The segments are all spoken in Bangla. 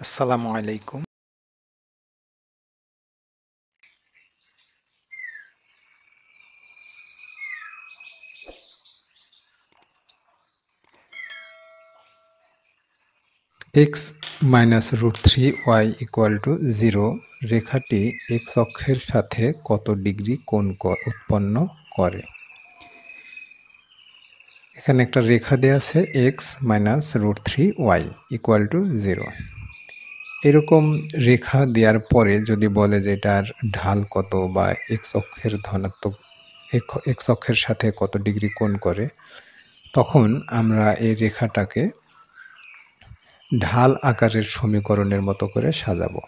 আসসালামু আলাইকুম। X minus root three y equal to 0 রেখাটি এক্স অক্ষের সাথে কত ডিগ্রি কোণ উৎপন্ন করে? এখানে একটা রেখা দেওয়া আছে x minus root three y equal to 0। এরকম রেখা দেওয়ার পরে যদি বলে যে এটার ঢাল কত বা এক্স অক্ষের ধনাত্মক এক্স অক্ষের সাথে কত ডিগ্রি কোণ করে, তখন আমরা এই রেখাটাকে ঢাল আকারের সমীকরণের মতো করে সাজাবো।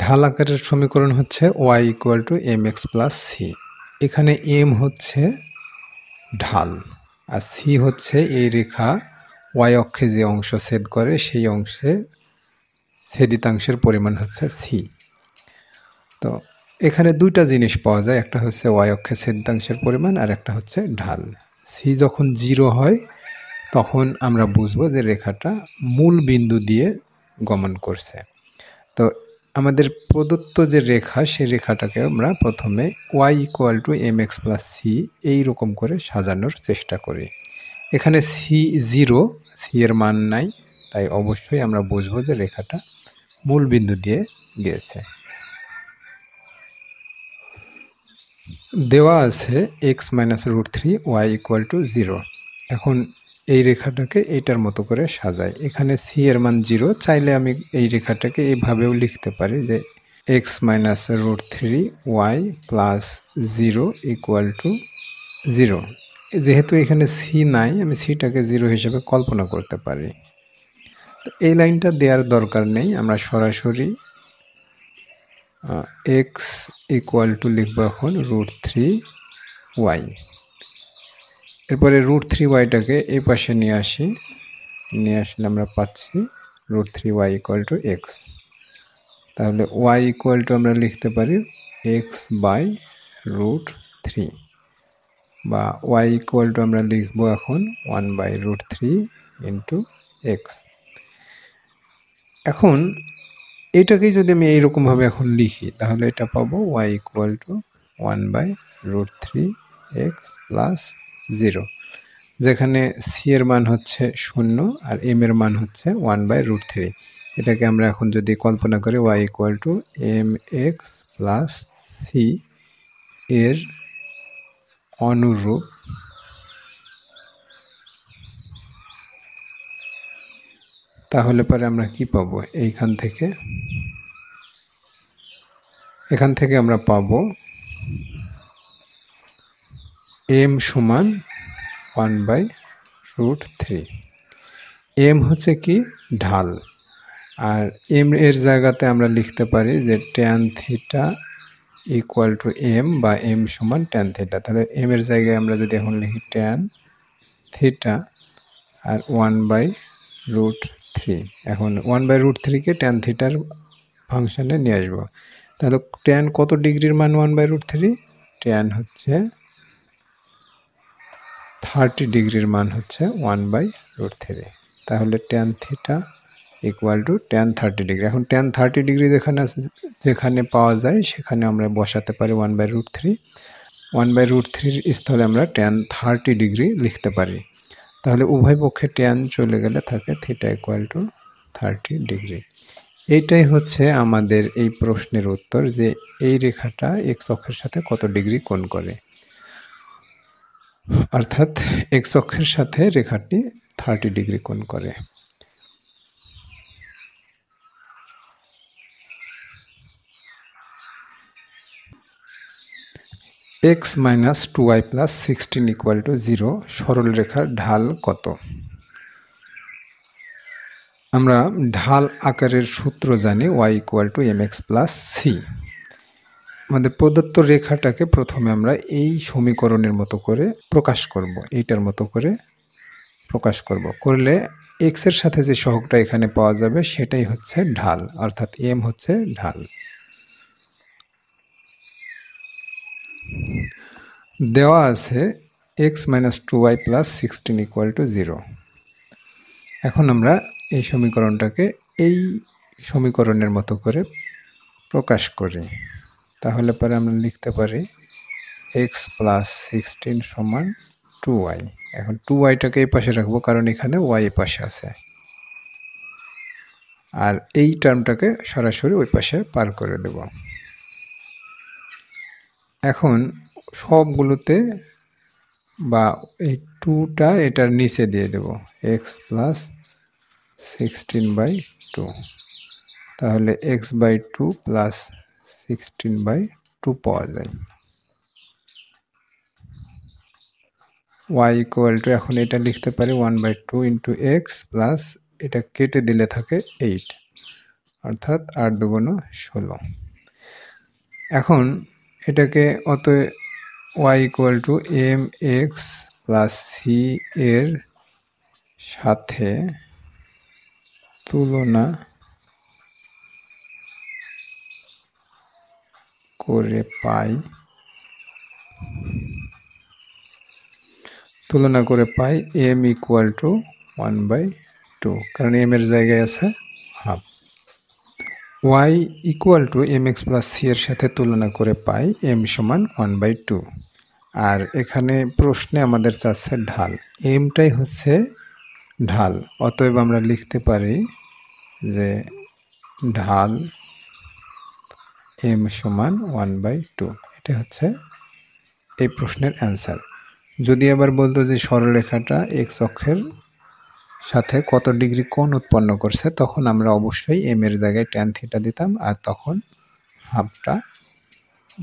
ঢাল আকারের সমীকরণ হচ্ছে y equal to m x plus c. এখানে m হচ্ছে ঢাল আর c হচ্ছে এই রেখা y অক্ষে যে অংশ ছেদ করে সেই অংশে ছেদিতাংশের পরিমাণ হচ্ছে c। তো এখানে দুইটা জিনিস পাওয়া যায়, একটা হচ্ছে y অক্ষে ছেদিতাংশের পরিমাণ আর একটা হচ্ছে ঢাল। c যখন 0 হয় তখন আমরা বুঝবো যে রেখাটা মূল বিন্দু দিয়ে গমন করছে। তো আমাদের প্রদত্ত যে রেখা সেই রেখাটাকে আমরা প্রথমে y equal to m x plus c এইরকম করে সাজানোর চেষ্টা করি। এখানে সি 0, সি এর মান নাই, তাই অবশ্যই আমরা বুঝবো যে রেখাটা মূল বিন্দু দিয়ে গিয়েছে। দেওয়া আছে x minus root three y equal to 0। এখন এই রেখাটাকে এইটার মতো করে সাজাই। এখানে সি এর মান 0, চাইলে আমি এই রেখাটাকে এইভাবেও লিখতে পারি যে x minus root three y plus 0 equal to 0। যেহেতু এখানে সি নাই, আমি সিটাকে 0 হিসেবে কল্পনা করতে পারি। তো এই লাইনটা দেওয়ার দরকার নেই, আমরা সরাসরি এক্স ইকুয়াল টু লিখবো এখন রুট থ্রি ওয়াই। এরপরে রুট থ্রি ওয়াইটাকে এই পাশে নিয়ে আসলে আমরা পাচ্ছি root three y equal to x. তাহলে ওয়াই ইকুয়াল টু আমরা লিখতে পারি এক্স বাই রুট থ্রি, বা ওয়াই ইকুয়াল টু আমরা লিখবো এখন 1 by root three into x. এখন এটাকেই যদি আমি এইরকমভাবে এখন লিখি তাহলে এটা পাবো y equal to 1 by root three x plus 0, যেখানে সি এর মান হচ্ছে 0 আর এম এর মান হচ্ছে 1 বাই রুট থ্রি। এটাকে আমরা এখন যদি কল্পনা করি y equal to m x plus c এর অনুরূপ, তাহলে পরে আমরা কি পাবো? এখান থেকে আমরা পাবো এম সমান 1 বাই রুট থ্রি। এম হচ্ছে কি? ঢাল। আর এম এর জায়গাতে আমরা লিখতে পারি যে tan theta equal to m, বা এম সমান ট্যান থিটা। তাহলে এম এর জায়গায় আমরা যদি এখন লিখি ট্যান থিটা আর 1 বাই রুট থ্রি। এখন 1 বাই রুট থ্রিকে ট্যান থিটার ফাংশনে নিয়ে আসবো। তাহলে ট্যান কত ডিগ্রির মান 1 বাই রুট থ্রি? ট্যান হচ্ছে 30 ডিগ্রির মান হচ্ছে 1 বাই রুট থ্রি। তাহলে tan theta equal to tan 30 degree. এখন ট্যান 30 ডিগ্রি যেখানে পাওয়া যায় সেখানে আমরা বসাতে পারি 1 by root three. 1 by root থ্রির স্থলে আমরা ট্যান 30 ডিগ্রি লিখতে পারি। তাহলে উভয় পক্ষে ট্যান চলে গেলে থাকে থিটা ইকুয়াল টু 30 ডিগ্রি। এইটাই হচ্ছে আমাদের এই প্রশ্নের উত্তর, যে এই রেখাটা এক্স অক্ষের সাথে কত ডিগ্রি কোণ করে। অর্থাৎ এক্স অক্ষের সাথে রেখাটি 30 ডিগ্রি কোণ করে। X minus two y plus 16 equal to 0 সরল রেখার ঢাল কত? আমরা ঢাল আকারের সূত্র জানি y equal to m x plus c. আমাদের প্রদত্ত রেখাটাকে প্রথমে আমরা এই সমীকরণের মতো করে প্রকাশ করব, এইটার মতো করে প্রকাশ করলে এক্স এর সাথে যে সহগটা এখানে পাওয়া যাবে সেটাই হচ্ছে ঢাল, অর্থাৎ এম হচ্ছে ঢাল। দেওয়া আছে x minus two y plus 16 equal to 0। এখন আমরা এই সমীকরণটাকে এই সমীকরণের মতো করে প্রকাশ করি। তাহলে পরে আমরা লিখতে পারি x + 16 = 2y। এখন 2yটাকে এই পাশে রাখবো কারণ এখানে y এই পাশে আছে, আর এই টার্মটাকে সরাসরি ওই পাশে পার করে দেব। এখন সবগুলোতে বা এই 2টা এটার নিচে দিয়ে দেব, x + 16/2, তাহলে x/2 + 16/2 পাওয়া যায়। y = এখন এটা লিখতে পারি 1/2 × x প্লাস এটা কেটে দিলে থাকে 8, অর্থাৎ 8 × 2 = 16। এখন এটাকে অতএব y = mx + c এর সাথে তুলনা করে পাই m = 1/2, কারণ m এর জায়গায় আছে হাফ। y = mx + c এর সাথে তুলনা করে পাই m = 1/2। আর এখানে প্রশ্নে আমাদের চাচ্ছে ঢাল, mটাই হচ্ছে ঢাল। অতএব আমরা লিখতে পারি যে ঢাল m = 1/2। এটা হচ্ছে এই প্রশ্নের অ্যান্সার। যদি আবার বলতো যে সরলরেখাটা x অক্ষের সাথে কত ডিগ্রি কোণ উৎপন্ন করছে, তখন আমরা অবশ্যই m এর জায়গায় tan θ দিতাম, আর তখন হাফটা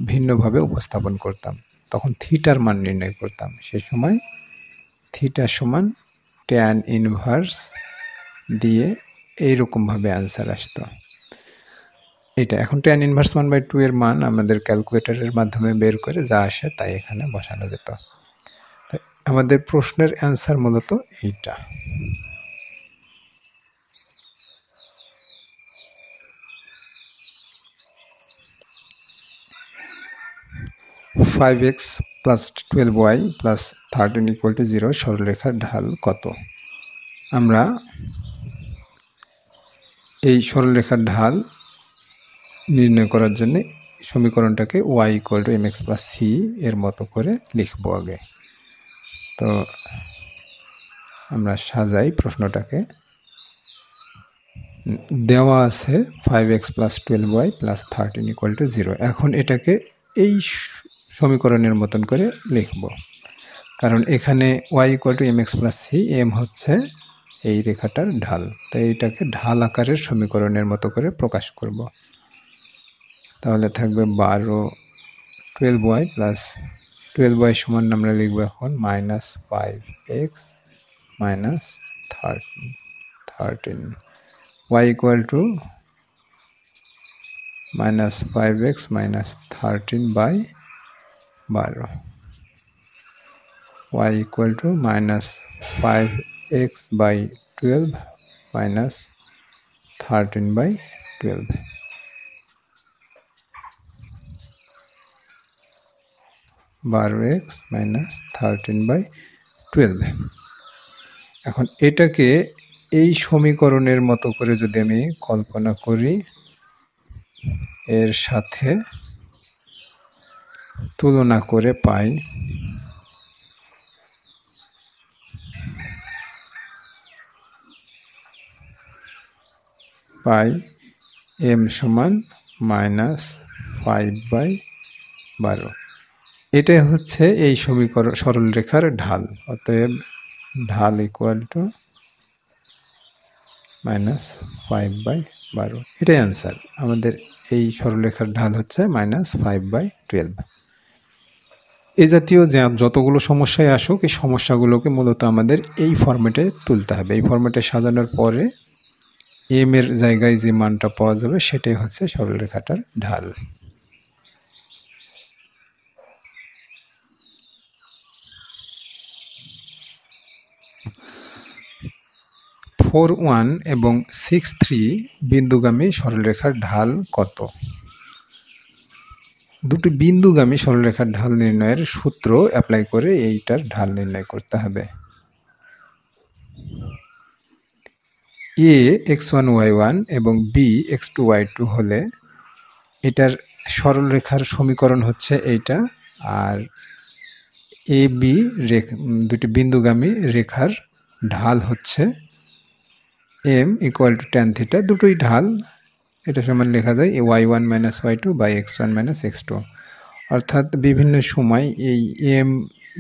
ভিন্নভাবে উপস্থাপন করতাম, তখন থিটার মান নির্ণয় করতাম। সে সময় থিটা সমান tan ইনভার্স দিয়ে এইরকমভাবে অ্যান্সার আসতো। এটা এখন tan ইনভার্স 1/2 এর মান আমাদের ক্যালকুলেটরের মাধ্যমে বের করে যা আসে তাই এখানে বসানো যেত। আমাদের প্রশ্নের অ্যান্সার মূলত এইটা। (5x + 12y + 13 = 0) সরলরেখার ঢাল কত? আমরা এই সরলরেখার ঢাল নির্ণয় করার জন্য সমীকরণটাকে y = mx + c এর মতো করে লিখব আগে। তো আমরা সাজাই প্রশ্নটাকে। দেওয়া আছে 5x + 12y + 13 = 0। এখন এটাকে এই সমীকরণের মতন করে লিখব, কারণ এখানে y = mx + c, m হচ্ছে এই রেখাটার ঢাল, তাই এটাকে ঢাল আকারের সমীকরণের মতো করে প্রকাশ করব। তাহলে থাকবে 12y + 12y সমান আমরা লিখব এখন -5x - 13, y = -5x - 13/12, y = -5x/12 - 13/12, 12x - 13/12। এখন এটাকে এই সমীকরণের মতো করে যদি আমি কল্পনা করি, এর সাথে তুলনা করে পাই m = -5/12। এটাই হচ্ছে এই সমীকরণ সরলরেখার ঢাল। অতএব ঢাল = -5/12। এটাই অ্যান্সার। আমাদের এই সরলরেখার ঢাল হচ্ছে -5/12। এই জাতীয় যতগুলো সমস্যায় আসুক, এই সমস্যাগুলোকে মূলত আমাদের এই ফরম্যাটে তুলতে হবে। এই ফরম্যাটে সাজানোর পরে m এর জায়গায় যে মানটা পাওয়া যাবে সেটাই হচ্ছে সরলরেখাটার ঢাল। (4, 1) এবং (6, 3) বিন্দুগামী সরলরেখার ঢাল কত? দুটি বিন্দুগামী সরলরেখার ঢাল নির্ণয়ের সূত্র অ্যাপ্লাই করে এইটার ঢাল নির্ণয় করতে হবে। এ x1 y1 এবং বি x2 y2 হলে এটার সরলরেখার সমীকরণ হচ্ছে এইটা, আর এ বি দুটি বিন্দুগামী রেখার ঢাল হচ্ছে m equal to tan theta, দুটোই ঢাল, এটা সমান লেখা যায় y1 minus y2 by x1 minus x2। অর্থাৎ বিভিন্ন সময় এই m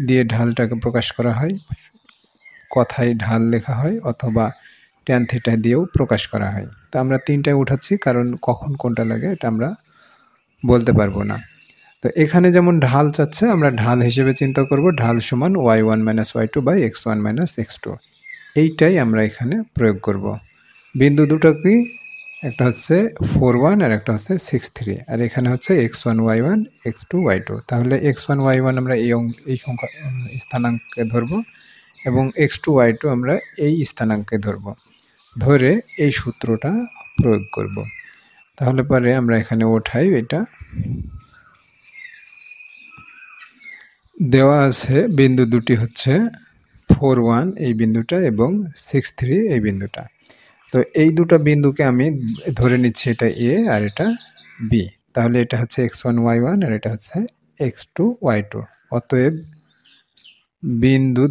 দিয়ে ঢালটাকে প্রকাশ করা হয়, কথায় ঢাল লেখা হয়, অথবা tan থিটা দিয়েও প্রকাশ করা হয়। তো আমরা তিনটায় উঠাচ্ছি, কারণ কখন কোনটা লাগে এটা আমরা বলতে পারবো না। তো এখানে যেমন ঢাল চাচ্ছে, আমরা ঢাল হিসেবে চিন্তা করব ঢাল সমান y1 minus y2 by x1 minus x2, এইটাই আমরা এখানে প্রয়োগ করব। বিন্দু দুটো কি, একটা হচ্ছে 4 1 আর একটা হচ্ছে 6 3, আর এখানে হচ্ছে x1 y1 x2 y2। তাহলে x1 y1 আমরা এই সংখ্যা স্থানাঙ্কে ধরব, এবং x2 y2 আমরা এই স্থানাঙ্কে ধরব, ধরে এই সূত্রটা প্রয়োগ করব। তাহলে পরে আমরা এখানে ওঠাই, এটা দেওয়া আছে বিন্দু দুটি হচ্ছে 4 1 এই বিন্দুটা এবং 6 3 এই বিন্দুটা। তো এই দুটো বিন্দুকে আমি ধরে নিচ্ছি এটা এ আর এটা বি। তাহলে এটা হচ্ছে x1 y1 আর এটা হচ্ছে x2 y2। অতএব বিন্দু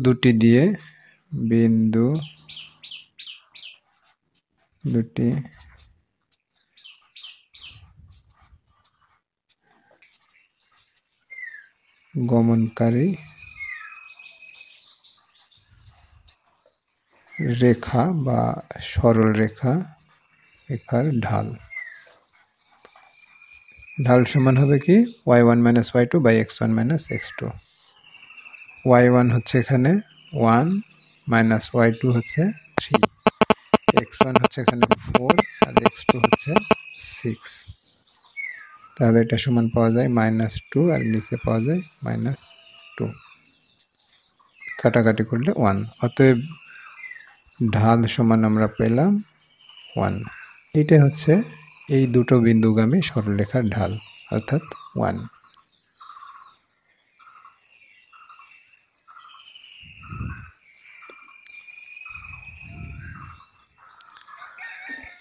দুটি গমনকারী রেখা বা সরল রেখার ঢাল সমান হবে কি y1 minus y2 by x1 minus x2। y1 হচ্ছে এখানে 1 মাইনাস y2 হচ্ছে 3, x1 হচ্ছে এখানে 4 আর x2 হচ্ছে 6। তাহলে এটা সমান পাওয়া যায় -2 আর নিচে পাওয়া যায় -2, কাটাকাটি করলে 1। অতএব ঢাল সমান আমরা পেলাম 1। এটা হচ্ছে এই দুটো বিন্দুগামী সরলরেখার ঢাল, অর্থাৎ 1।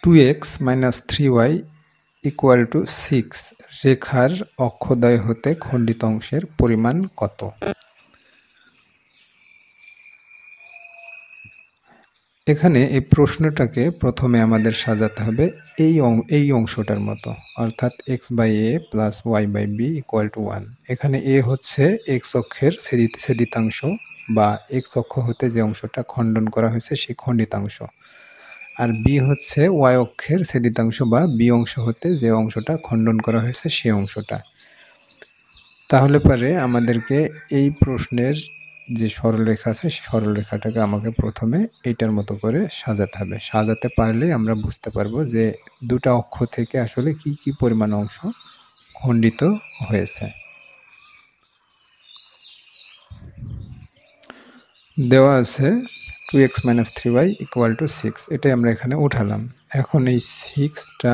2x minus 3y equal to 6 রেখার অক্ষদ্বয় হতে খণ্ডিত অংশের পরিমাণ কত? এখানে এই প্রশ্নটাকে প্রথমে আমাদের সাজাতে হবে এই অংশটার মতো, অর্থাৎ x by a plus y by b equal to 1। এখানে a হচ্ছে x অক্ষের ছেদিতাংশ বা x অক্ষ হতে যে অংশটা খণ্ডন করা হয়েছে সেই খণ্ডিতাংশ, আর b হচ্ছে y অক্ষের ছেদিতাংশ বা b অংশ হতে যে অংশটা খণ্ডন করা হয়েছে সেই অংশটা। তাহলে পরে আমাদেরকে এই প্রশ্নের যে সরলরেখা আছে সেই সরলরেখাটাকে আমাকে প্রথমে এইটার মতো করে সাজাতে হবে। সাজাতে পারলেই আমরা বুঝতে পারবো যে দুটা অক্ষ থেকে আসলে কি কি পরিমাণ অংশ খণ্ডিত হয়েছে। দেওয়া আছে 2x minus 3y equal to 6, এটাই আমরা এখানে উঠালাম। এখন এই 6টা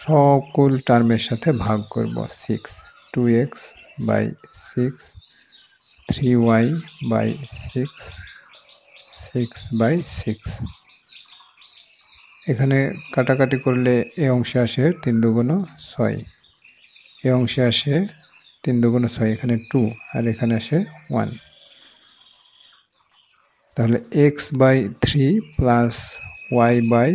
সকল টার্মের সাথে ভাগ করব। 6 2x by 6, 3y by 6, 6 by 6। এখানে কাটাকাটি করলে এ অংশে আসে 3 দুগুণ 6, এ অংশে আসে 3 দুগুণ 6, এখানে 2 আর এখানে আসে 1। তাহলে x by 3 plus y by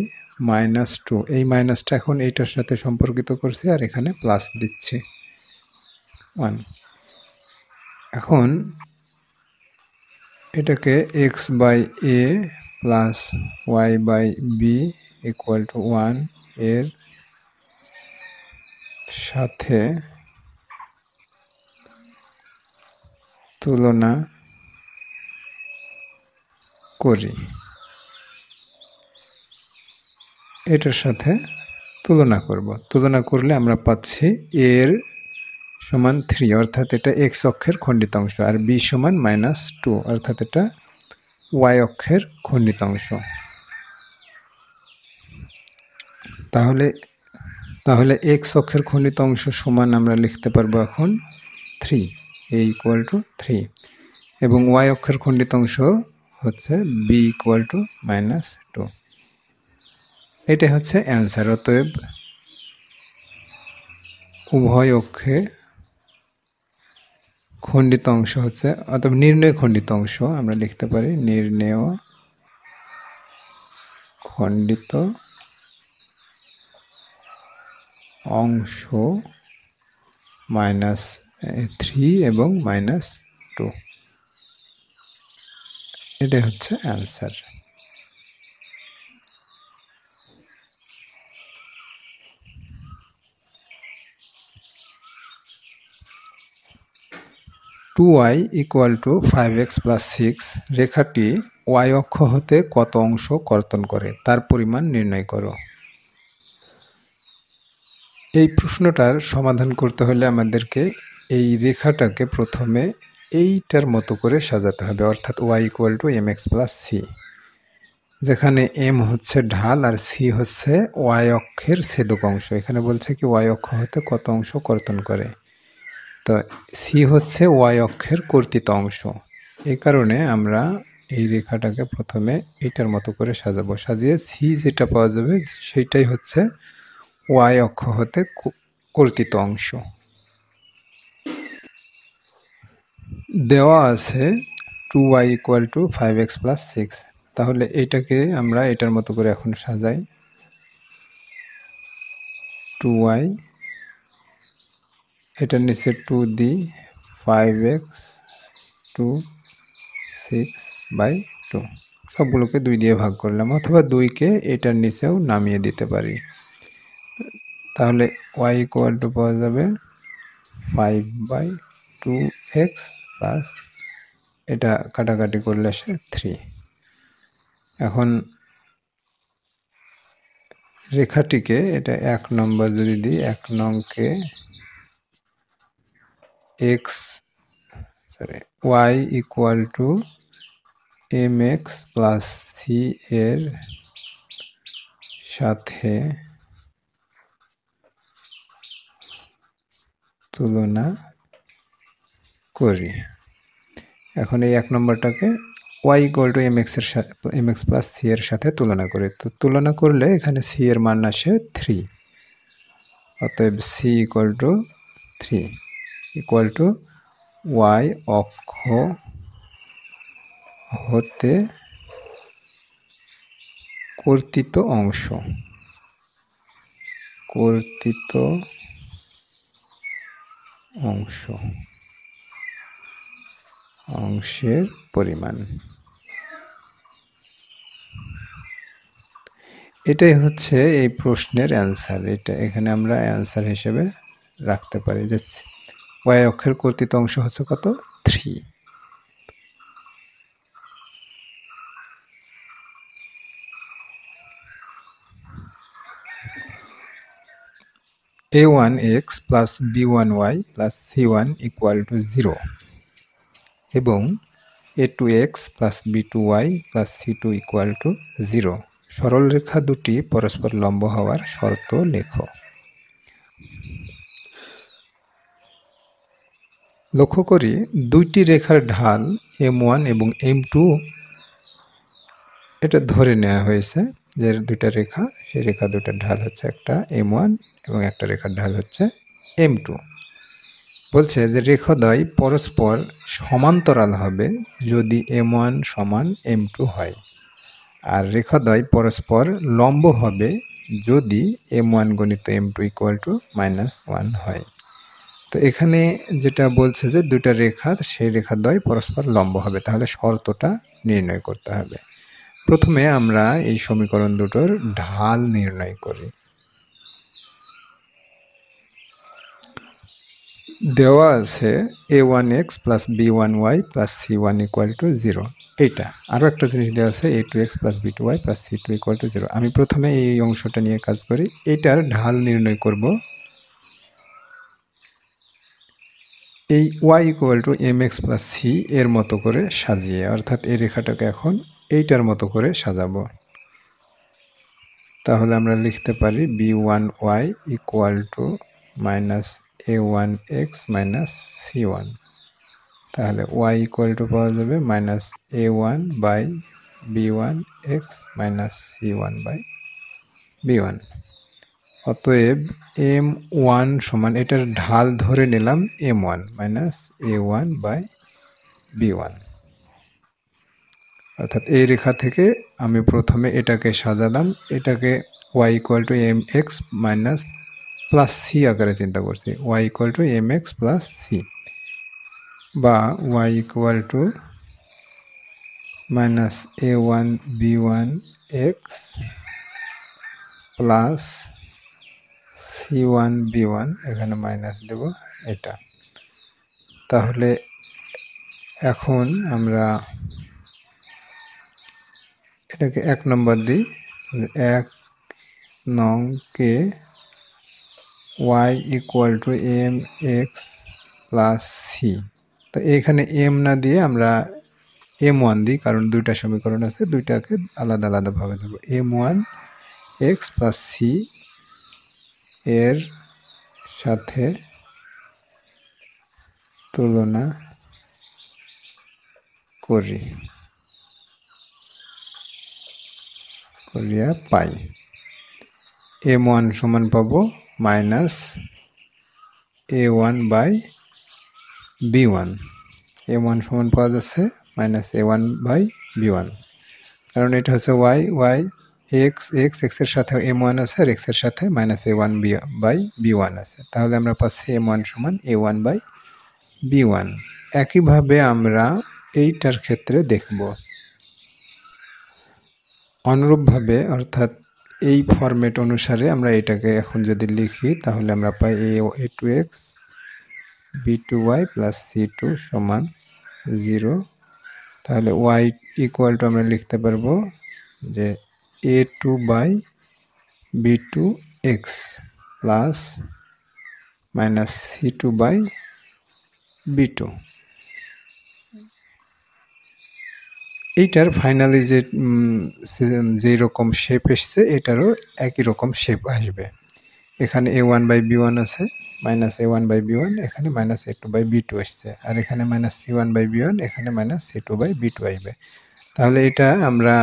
-2, এই মাইনাসটা এখন এইটার সাথে সম্পর্কিত করছি আর এখানে প্লাস দিচ্ছি 1। এখন এটাকে x by a plus y by b equal to 1 এর সাথে তুলনা করি, এটার সাথে তুলনা করব। তুলনা করলে আমরা পাচ্ছি এর সমান 3, অর্থাৎ এটা x অক্ষের খণ্ডিতাংশ, আর b সমান -2, অর্থাৎ এটা y অক্ষের খণ্ডিতাংশ। তাহলে x অক্ষের খণ্ডিতাংশ সমান আমরা লিখতে পারবো এখন 3, a ইকুয়াল টু 3, এবং y অক্ষের খণ্ডিতাংশ হচ্ছে b ইকুয়াল টু -2। এটা হচ্ছে অ্যান্সার। অতএব উভয় অক্ষে খণ্ডিত অংশ হচ্ছে, অথবা নির্ণয় খণ্ডিত অংশ আমরা লিখতে পারি নির্ণেয় খণ্ডিত অংশ -3 এবং -2, এটা হচ্ছে answer. Two y equal to 5x + 6 রেখাটি ওয়াই অক্ষ হতে কত অংশ কর্তন করে তার পরিমাণ নির্ণয় করো। এই প্রশ্নটার সমাধান করতে হলে আমাদেরকে এই রেখাটাকে প্রথমে এইটার মতো করে সাজাতে হবে, অর্থাৎ y = mx + c, যেখানে m হচ্ছে ঢাল আর c হচ্ছে y অক্ষের ছেদক অংশ। এখানে বলছে কি y অক্ষ হতে কত অংশ কর্তন করে, তো c হচ্ছে y অক্ষের কর্তিত অংশ। এই কারণে আমরা এই রেখাটাকে প্রথমে এইটার মতো করে সাজাবো, সাজিয়ে c যেটা পাওয়া যাবে সেইটাই হচ্ছে y অক্ষ হতে কর্তিত অংশ। দেওয়া আছে 2y = 5x + 6, তাহলে এইটাকে আমরা এটার মতো করে এখন সাজাই। 2y, এটার নিচে 2 দিই, 5x, 2, 6/2, সবগুলোকে 2 দিয়ে ভাগ করলাম, অথবা 2কে এটার নিচেও নামিয়ে দিতে পারি। তাহলে y = পাওয়া যাবে 5/2x প্লাস এটা কাটাকাটি করলে আসে 3। এখন রেখাটিকে এটা 1 নম্বর যদি দিই, 1 নংকে y = mx + c এর সাথে তুলনা করি। এখন এই 1 নম্বরটাকে y = mx + c এর সাথে তুলনা করি। তো তুলনা করলে এখানে c এর মান আসে 3, অতএব c = 3 y অক্ষ হতে কর্তিত অংশের পরিমাণ। এটাই হচ্ছে এই প্রশ্নের অ্যান্সার। এটা এখানে আমরা অ্যান্সার হিসেবে রাখতে পারি যে y অক্ষের কর্তিত অংশ হচ্ছে কত? 3। a1x + b1y + c1 = 0 এবং a2x + b2y + c2 = 0। সরলরেখা দুটি পরস্পর লম্ব হওয়ার শর্ত লেখো। লক্ষ্য করি দুইটি রেখার ঢাল m1 এবং m2 এটা ধরে নেওয়া হয়েছে যে দুইটা রেখা, সেই রেখা দুটার ঢাল হচ্ছে একটা m1 এবং একটা রেখার ঢাল হচ্ছে m2। বলছে যে রেখাদ্বয় পরস্পর সমান্তরাল হবে যদি m1 = m2 হয়, আর রেখাদ্বয় পরস্পর লম্ব হবে যদি m1 × m2 = -1 হয়। তো এখানে যেটা বলছে যে দুইটা রেখা, সেই রেখাদ্বয় পরস্পর লম্ব হবে, তাহলে শর্তটা নির্ণয় করতে হবে। প্রথমে আমরা এই সমীকরণ দুটোর ঢাল নির্ণয় করি। দেওয়া আছে a1x + b1y + c1 = 0। এইটা আরও একটা জিনিস দেওয়া আছে a2x + b2y + c2 = 0। আমি প্রথমে এই অংশটা নিয়ে কাজ করি। এইটার ঢাল নির্ণয় করব এই y = mx + c এর মতো করে সাজিয়ে, অর্থাৎ এই রেখাটাকে এখন এইটার মতো করে সাজাবো। তাহলে আমরা লিখতে পারি b1y = -a1x - c1। তাহলে y = পাওয়া যাবে -a1/b1x - c1/। b1। অতএব m1 সমান এটার ঢাল ধরে নিলাম m1 minus a1 by b1। অর্থাৎ এই রেখা থেকে আমি প্রথমে এটাকে সাজালাম, এটাকে y equal to mx minus plus c আকারে চিন্তা করছি, y equal to mx plus c, বা y equal to minus a1 b1 x plus c1 b1, এখানে মাইনাস দেব এটা। তাহলে এখন আমরা এটাকে 1 নম্বর দিই, 1 নং কে y equal to mx plus c. তো এখানে m না দিয়ে আমরা m1 দিই, কারণ দুইটা সমীকরণ আছে, দুইটাকে আলাদা আলাদাভাবে দেব। m1 x প্লাস সি এর সাথে তুলনা করিয়া পাই m1 সমান পাবো minus a1 by b1। m1 সমান পাওয়া যাচ্ছে মাইনাস a1 বাই b1, কারণ এটা হচ্ছে y x এর সাথে m1 আছে, আর x এর সাথে মাইনাস a1 বাই b1 আছে। তাহলে আমরা পাচ্ছি m1 সমান a1 বাই b1। একইভাবে আমরা এইটার ক্ষেত্রে দেখব অনুরূপভাবে, অর্থাৎ এই ফরম্যাট অনুসারে আমরা এটাকে এখন যদি লিখি তাহলে আমরা পাই a2x b2y প্লাস c2 সমান 0। তাহলে y ইকুয়াল টু আমরা লিখতে পারবো যে a2 by b2x plus minus c2 by b2। এইটার ফাইনালি যে রকম শেপ এসছে এটারও একই রকম শেপ আসবে। এখানে a1 বাই b1 আছে, মাইনাস a1 বাই b1, এখানে মাইনাস a2 বাই b2 আসছে, আর এখানে মাইনাস c1 বাই b1, এখানে মাইনাস c2 বাই b2 আসবে। তাহলে এটা আমরা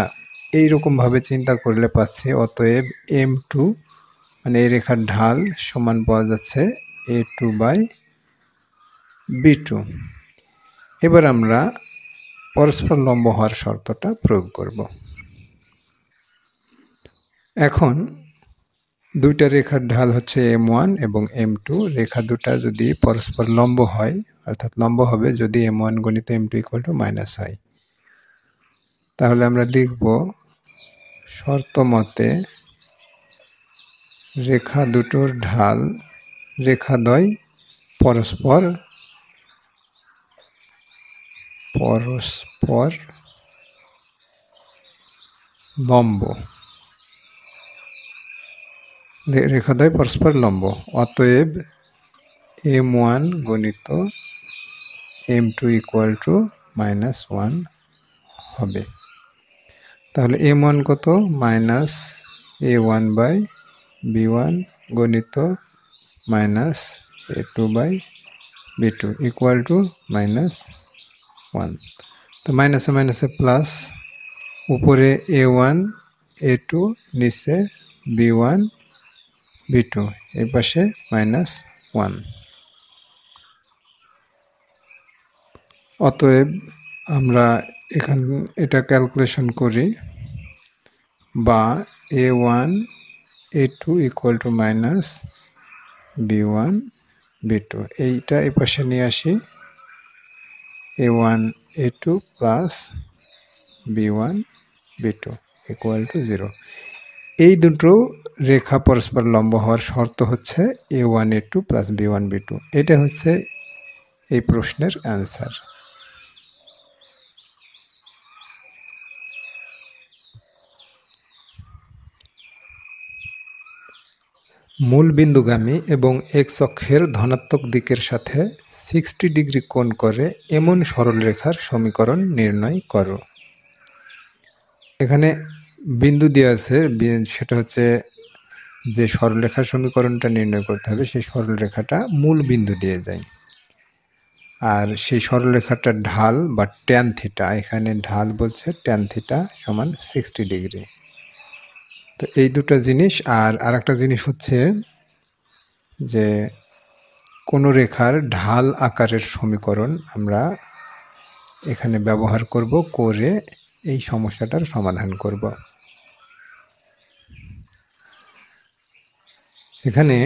এইরকমভাবে চিন্তা করলে পাচ্ছি, অতএব m2 মানে এই রেখার ঢাল সমান পাওয়া যাচ্ছে a2 বাই b2। এবার আমরা পরস্পর লম্ব হওয়ার শর্তটা প্রয়োগ করব। এখন দুইটা রেখার ঢাল হচ্ছে m1 এবং m2, রেখা দুটা যদি পরস্পর লম্ব হয়, অর্থাৎ লম্ব হবে যদি m1 গুণিত m2 ইকুয়াল টু মাইনাস হয়। তাহলে আমরা লিখব শর্ত মতে রেখা দুটোর ঢাল রেখাদ্বয় পরস্পর লম্ব, রেখাদ্বয় পরস্পর লম্ব। অতএব m1 গুণিত m2 ইকুয়াল টু মাইনাস 1 হবে। তাহলে m1 কত? মাইনাস a1 বাই b1 গণিত minus a2 by b2 equal to minus 1। তো মাইনাসে মাইনাসে প্লাস, উপরে a1 a2, নিচে b1 b2, এই পাশে মাইনাস 1। অতএব আমরা এটা ক্যালকুলেশন করি, বা a1 a2 equal to minus b1 b2, এইটা এই পাশে নিয়ে আসি, a1 a2 plus b1 b2 equal to 0। এই দুটো রেখা পরস্পর লম্ব হওয়ার শর্ত হচ্ছে a1 a2 plus b1 b2। এটা হচ্ছে এই প্রশ্নের অ্যান্সার। মূল বিন্দুগামী এবং এক্স অক্ষের ধনাত্মক দিকের সাথে 60 ডিগ্রি কোণ করে এমন সরলরেখার সমীকরণ নির্ণয় করো। এখানে বিন্দু দেওয়া আছে, সেটা হচ্ছে যে সরলরেখার সমীকরণটা নির্ণয় করতে হবে সেই সরলরেখাটা মূল বিন্দু দিয়ে যায়, আর সেই সরলরেখাটার ঢাল বা ট্যান থিটা, এখানে ঢাল বলছে ট্যান থিটা সমান 60 ডিগ্রি। তো এই দুটো জিনিস। আর আরেকটা জিনিস হচ্ছে যে কোনো রেখার ঢাল আকারের সমীকরণ আমরা এখানে ব্যবহার করব, করে এই সমস্যাটার সমাধান করব। এখানে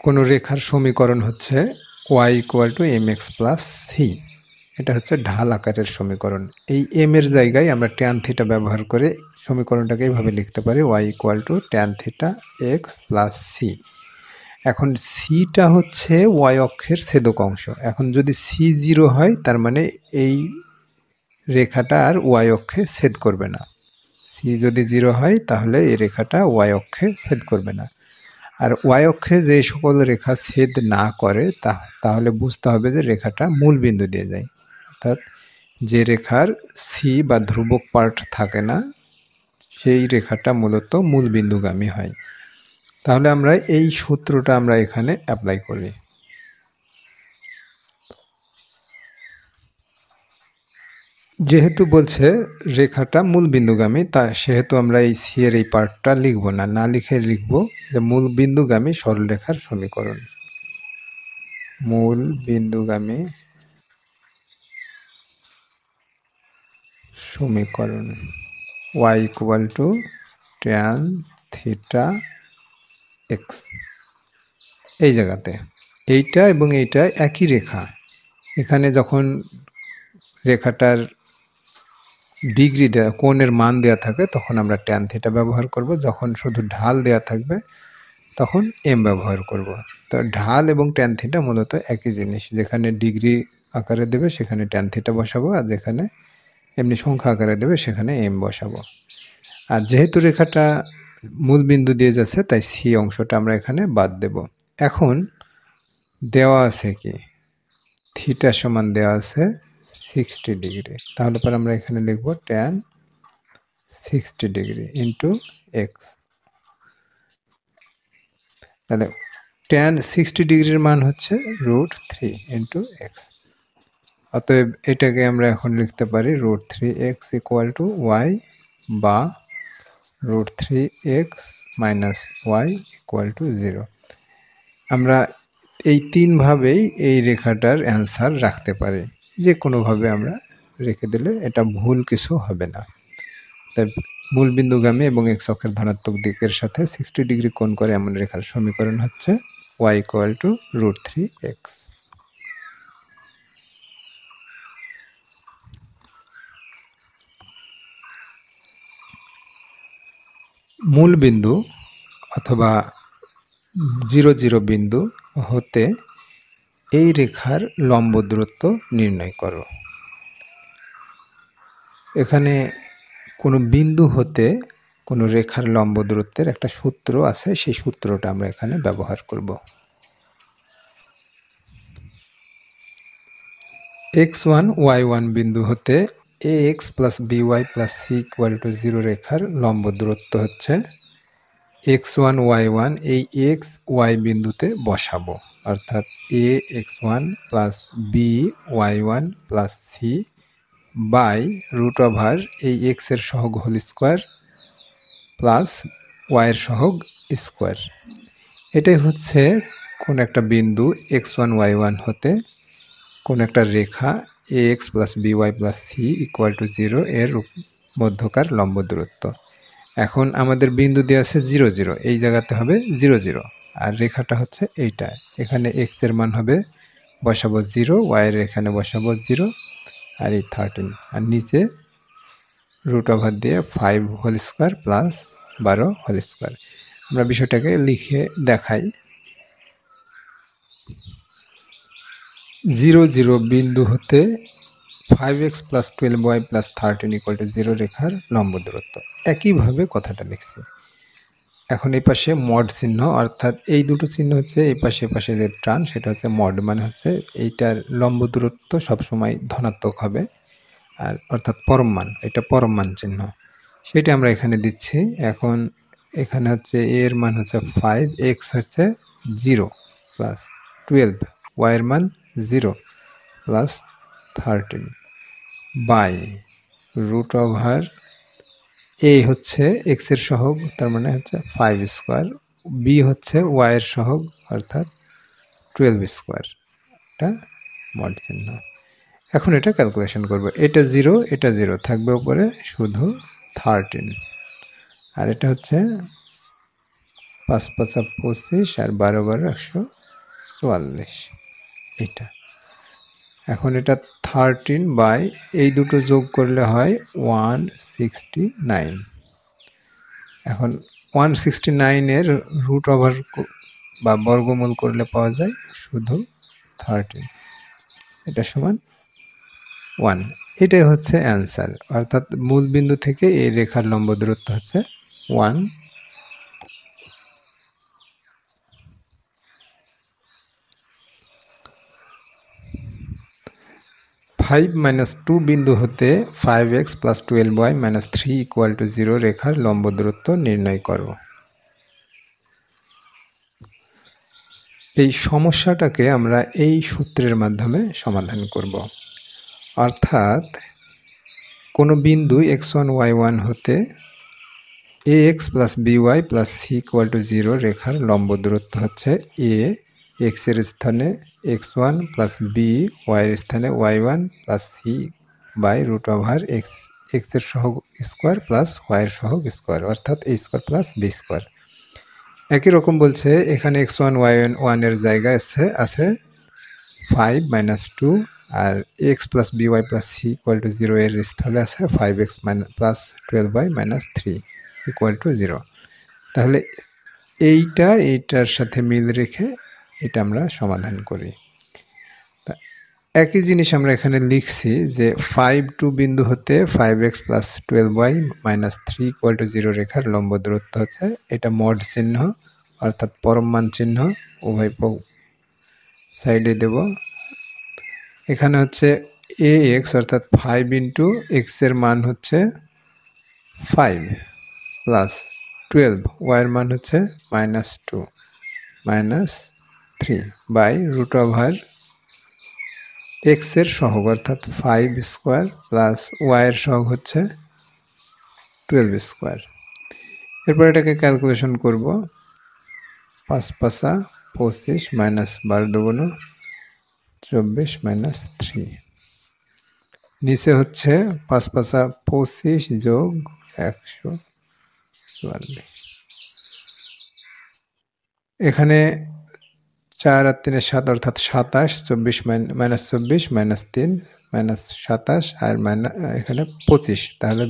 কোনো রেখার সমীকরণ হচ্ছে y = mx + c। এটা হচ্ছে ঢাল আকারের সমীকরণ। এই m এর জায়গায় আমরা tan θ ব্যবহার করে সমীকরণটাকে এইভাবে লিখতে পারি y = tan θ x + c। এখন সিটা হচ্ছে y অক্ষের ছেদক অংশ। এখন যদি সি 0 হয় তার মানে এই রেখাটা আর y অক্ষে ছেদ করবে না। সি যদি 0 হয় তাহলে এই রেখাটা y অক্ষে ছেদ করবে না। আর y অক্ষে যে সকল রেখা ছেদ না করে তাহলে বুঝতে হবে যে রেখাটা মূল বিন্দু দিয়ে যায়। অর্থাৎ যে রেখার সি বা ধ্রুবক পার্ট থাকে না সেই রেখাটা মূলত মূল বিন্দুগামী হয়। তাহলে আমরা এই সূত্রটা আমরা এখানে অ্যাপ্লাই করি। যেহেতু বলছে রেখাটা মূল বিন্দুগামী, তা সেহেতু আমরা এই সি এর এই পার্টটা লিখব না, না লিখে লিখব যে মূল বিন্দুগামী সরলরেখার সমীকরণ। মূল বিন্দুগামী সমীকরণ y = tan θ x। এই জায়গাতে এইটা এবং এইটা একই রেখা। এখানে যখন রেখাটার ডিগ্রি দেয়া, কোণের মান দেয়া থাকে তখন আমরা tan θ ব্যবহার করব। যখন শুধু ঢাল দেয়া থাকবে তখন m ব্যবহার করব। তো ঢাল এবং tan θ মূলত একই জিনিস। যেখানে ডিগ্রি আকারে দেবে সেখানে tan θ বসাবো, আর যেখানে এমনি সংখ্যা আকারে দেবে সেখানে m বসাবো। আর যেহেতু রেখাটা মূল বিন্দু দিয়ে যাচ্ছে তাই সি অংশটা আমরা এখানে বাদ দেব। এখন দেওয়া আছে কি, থিটা সমান দেওয়া আছে 60 ডিগ্রি। তাহলে পর আমরা এখানে লিখব tan 60 ডিগ্রি ইন্টু এক্স। তাহলে tan 60 ডিগ্রির মান হচ্ছে √3 ইন্টু এক্স। অতএব এটাকে আমরা এখন লিখতে পারি √3x = y, বা √3x - y = 0। আমরা এই তিনভাবেই এই রেখাটার অ্যান্সার রাখতে পারি। যে কোনোভাবে আমরা রেখে দিলে এটা ভুল কিছু হবে না। তাই মূল বিন্দুগামী এবং x অক্ষের ধনাত্মক দিকের সাথে 60 ডিগ্রি কোণ করে এমন রেখার সমীকরণ হচ্ছে y = √3x। মূল বিন্দু অথবা 0 বিন্দু হতে এই রেখার লম্ব দূরত্ব নির্ণয় করো। এখানে কোনো বিন্দু হতে কোনো রেখার লম্ব দূরত্বের একটা সূত্র আছে, সেই সূত্রটা আমরা এখানে ব্যবহার করব। x1 y1 বিন্দু হতে ax + by + c = 0 রেখার লম্ব দূরত্ব হচ্ছে x1 y1। এই x y বিন্দুতে বসাবো, অর্থাৎ ax1 + by1 + c বাই √ এই x এর সহগ হোল স্কোয়ার প্লাস y এর সহগ স্কোয়ার। এটাই হচ্ছে কোন একটা বিন্দু x1 y1 হতে কোন একটা রেখা ax + by + c = 0 এর মধ্যকার লম্ব দূরত্ব। এখন আমাদের বিন্দু দেওয়া আছে 0 0, এই জায়গাতে হবে 0 0, আর রেখাটা হচ্ছে এইটা। এখানে x এর মান হবে বসাবো 0, y এর এখানে বসাবো 0, আর এই 13, আর নিচে √ দিয়ে 5 whole square plus 12 whole square. আমরা বিষয়টাকে লিখে দেখাই। 0 0 বিন্দু হতে 5x + 12y + 13 = 0 রেখার লম্ব দূরত্ব। একইভাবে কথাটা লিখছি। এখন এই পাশে মড চিহ্ন, অর্থাৎ এই দুটো চিহ্ন হচ্ছে এই পাশে যে টান সেটা হচ্ছে মড, মানে হচ্ছে এইটার লম্ব দূরত্ব সবসময় ধনাত্মক হবে, আর অর্থাৎ পরম মান, এটা পরম মান চিহ্ন, সেটা আমরা এখানে দিচ্ছি। এখন এখানে হচ্ছে এর মান হচ্ছে 5, x হচ্ছে 0 প্লাস 12, y এর মান 0 প্লাস 13 বাই √ এ হচ্ছে এক্স এর সহগ, তার মানে হচ্ছে 5 স্কোয়ার, বি হচ্ছে ওয়াই এর সহগ অর্থাৎ 12 স্কোয়ার, এটা মড চিহ্ন। এখন এটা ক্যালকুলেশন করব, এটা 0 এটা 0 থাকবে উপরে, শুধু 13, আর এটা হচ্ছে 5 5 25 আর 12 12 144, এটা। এখন এটা 13 বাই এই দুটো যোগ করলে হয় 169। এখন 169 এর রুট ওভার বা বর্গমূল করলে পাওয়া যায় শুধু 13, এটা সমান 1। এটাই হচ্ছে অ্যান্সার, অর্থাৎ মূল বিন্দু থেকে এই রেখার লম্ব দূরত্ব হচ্ছে 1। 5 - 2 বিন্দু হতে 5x + 12y - 3 = 0 রেখার লম্ব দূরত্ব নির্ণয় করো। এই সমস্যাটাকে আমরা এই সূত্রের মাধ্যমে সমাধান করব। অর্থাৎ কোনো বিন্দু x1 y1 হতে ax + by + c = 0 রেখার লম্ব দূরত্ব হচ্ছে a, x এর স্থানে x1 + b, y এর স্থানে y1 + c √x, x এর সহগ স্কোয়ার প্লাস y এর সহগ স্কোয়ার অর্থাৎ a² + b²। একই রকম বলছে এখানে x1 y1 এর জায়গায় আছে 5 - 2, আর x + by + c = 0 এর স্থলে আছে 5x + 12y - 3 = 0। তাহলে এইটার সাথে মিল রেখে এটা আমরা সমাধান করি। একই জিনিস আমরা এখানে লিখছি যে 5 2 বিন্দু হতে 5x + 12y - 3 = 0 রেখার লম্ব দূরত্ব হচ্ছে, এটা মড চিহ্ন অর্থাৎ পরম মান চিহ্ন উভয় সাইডে দেব। এখানে হচ্ছে ax অর্থাৎ 5 * x এর মান হচ্ছে 5 প্লাস 12, y এর মান হচ্ছে -2 -3 বাই x এর সহগ অর্থাৎ 5² প্লাস y এর সহগ হচ্ছে 12²। এরপর এটাকে ক্যালকুলেশন করব, 5 5 25 -12 2 24 - 3, নিচে হচ্ছে 5 5 25 যোগ 144, এখানে 4 আর 3 7 অর্থাৎ 27, 24 -3 -27 আর এখানে 25, তাহলে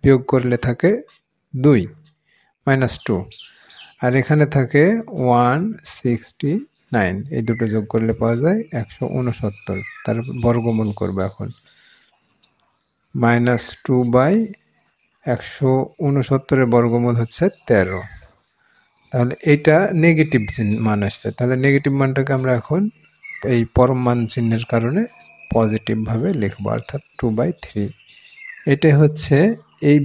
বিয়োগ করলে থাকে 2 -2, আর এখানে থাকে 169, এই দুটো যোগ করলে পাওয়া যায় 169, তার বর্গমূল করব এখন। -2/169 এর বর্গমূল হচ্ছে 13, তাহলে এটা নেগেটিভ মান আসছে, তাহলে নেগেটিভ মানটাকে আমরা এখন এই পরম মান চিহ্নের কারণে পজিটিভ ভাবে লিখব অর্থাৎ 2/3। এটাই হচ্ছে এই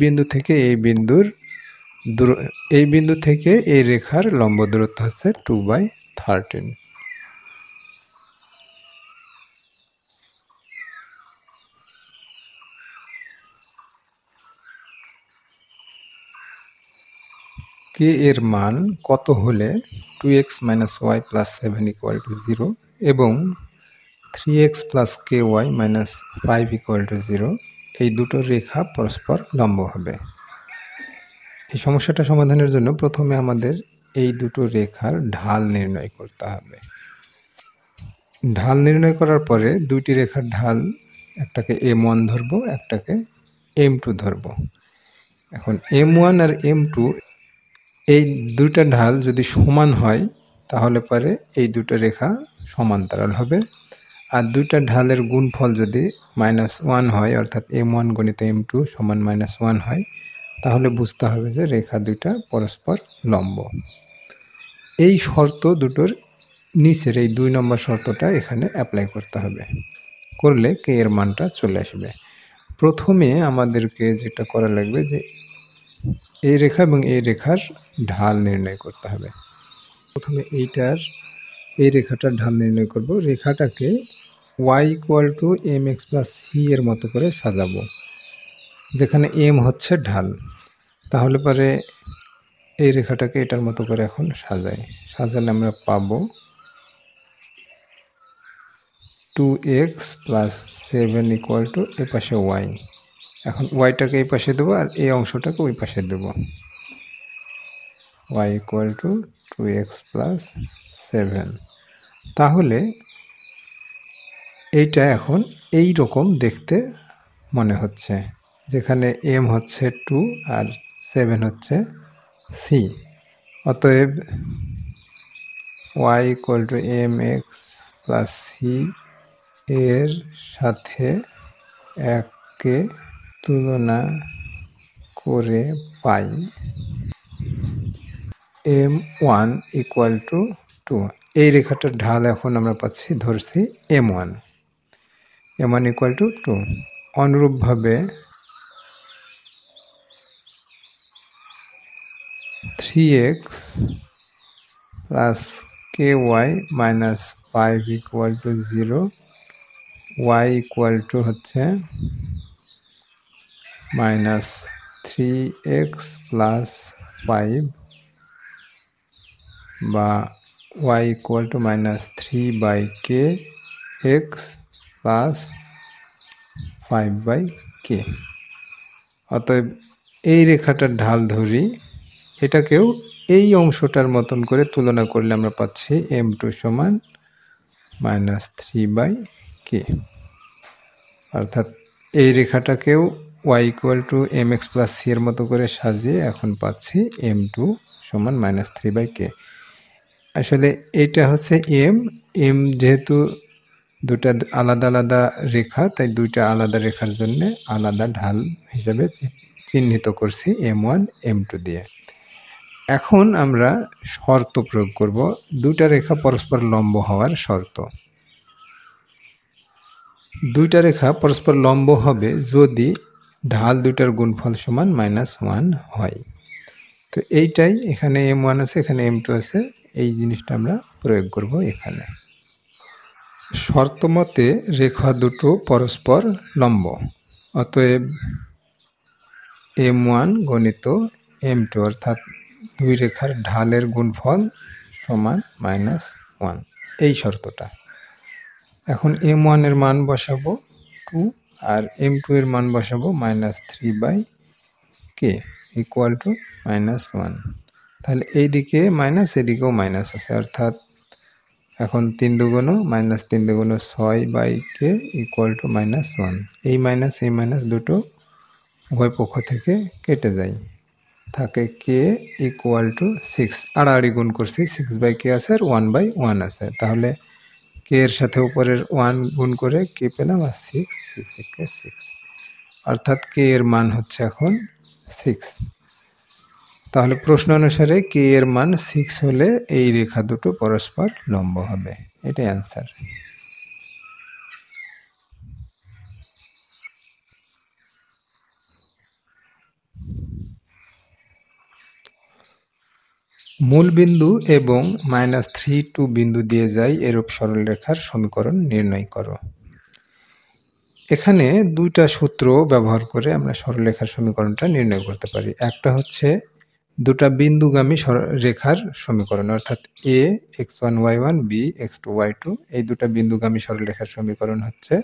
বিন্দু থেকে এই রেখার লম্ব দূরত্ব হচ্ছে 2/13। কে এর মান কত হলে 2x - y + 7 = 0 এবং 3x + ky - 5 = 0 এই দুটো রেখা পরস্পর লম্ব হবে। এই সমস্যাটা সমাধানের জন্য প্রথমে আমাদের এই দুটো রেখার ঢাল নির্ণয় করতে হবে। ঢাল নির্ণয় করার পরে দুইটি রেখার ঢাল, একটাকে m1 ধরবো, একটাকে m2 ধরবো। এখন m1 আর m2 এই দুইটা ঢাল যদি সমান হয় তাহলে পরে এই দুটো রেখা সমান্তরাল হবে, আর দুইটা ঢালের গুণফল যদি -1 হয় অর্থাৎ m1 × m2 = -1 হয়, তাহলে বুঝতে হবে যে রেখা দুইটা পরস্পর লম্ব। এই শর্ত দুটোর নিচের এই 2 নম্বর শর্তটা এখানে অ্যাপ্লাই করতে হবে, করলে কে এর মানটা চলে আসবে। প্রথমে আমাদেরকে যেটা করা লাগবে যে এই রেখা এবং এই রেখার ঢাল নির্ণয় করতে হবে। প্রথমে এই রেখাটার ঢাল নির্ণয় করব। রেখাটাকে y = mx + c এর মতো করে সাজাবো, যেখানে m হচ্ছে ঢাল। তাহলে পরে এই রেখাটাকে এটার মতো করে এখন সাজালে আমরা পাবো 2x প্লাস 7 ইকুয়াল টু এ পাশে y। এখন ওয়াইটাকে এই পাশে দেবো আর এই অংশটাকে ওই পাশে দেবো। y equal two 2x plus 7। তাহলে এইটা এখন এই রকম দেখতে মনে হচ্ছে, যেখানে m হচ্ছে 2 আর 7 হচ্ছে c। অতএব y equal to mx plus c এর সাথে 1কে তুলনা করে পাই m1 ইকুয়াল টু 2। এই রেখাটার ঢাল এখন আমরা পাচ্ছি, ধরছি m1 ইকুয়াল টু 2। অনুরূপভাবে 3x plus ky minus 5 equal to 0, y equal to হচ্ছে মাইনাস 3x প্লাস 5 বা y equal to minus 3 by k x plus 5 by k. অতএব এই রেখাটার ঢাল ধরি, এটাকেও এই অংশটার মতন করে তুলনা করলে আমরা পাচ্ছি m2 সমান মাইনাস 3 বাই কে। অর্থাৎ এই রেখাটাকেও y equal to mx plus c এর মতো করে সাজিয়ে এখন পাচ্ছি m2 সমান মাইনাস 3 বাই কে। আসলে এটা হচ্ছে m যেহেতু দুটা আলাদা আলাদা রেখা, তাই দুইটা আলাদা রেখার জন্য আলাদা ঢাল হিসাবে চিহ্নিত করছি m1 m2 দিয়ে। এখন আমরা শর্ত প্রয়োগ করব, দুইটা রেখা পরস্পর লম্ব হওয়ার শর্ত। দুইটা রেখা পরস্পর লম্ব হবে যদি ঢাল দুইটার গুণফল সমান -1 হয়। তো এইটাই, এখানে m1 আছে, এখানে m2 আছে, এই জিনিসটা আমরা প্রয়োগ করব এখানে। শর্ত মতে রেখা দুটো পরস্পর লম্ব, অতএব m1 গণিত m2 অর্থাৎ দুই রেখার ঢালের গুণফল সমান -1, এই শর্তটা। এখন m1 এর মান বসাবো 2 আর m2 এর মান বসাবো -3 বাই কে ইকুয়াল টু -1। তাহলে এইদিকে মাইনাস, এদিকেও মাইনাস আছে, অর্থাৎ এখন 3 দুগুণ -3 দুগুণ 6 বাই কে ইকুয়াল টু -1। এই মাইনাস দুটো উভয় পক্ষ থেকে কেটে যায়, থাকে কে ইকুয়াল টু 6। আড়াআড়ি গুণ করছি, 6 বাই কে আছে আর 1 বাই 1 আছে, তাহলে কে এর সাথে উপরের 1 গুণ করে কে পেলাম আর 6 অর্থাৎ কে এর মান হচ্ছে এখন 6। তাহলে প্রশ্ন অনুসারে কে এর মান 6 হলে এই রেখা দুটো পরস্পর লম্ব হবে, এটাই অ্যান্সার। মূল বিন্দু এবং -3 বিন্দু দিয়ে যায় এরূপ সরলরেখার সমীকরণ নির্ণয় করো। এখানে দুইটা সূত্র ব্যবহার করে আমরা সরলরেখার সমীকরণটা নির্ণয় করতে পারি। একটা হচ্ছে দুটা বিন্দুগামী রেখার সমীকরণ, অর্থাৎ a x1 y1 b x2 y2, এই দুটা বিন্দুগামী সরলরেখার সমীকরণ হচ্ছে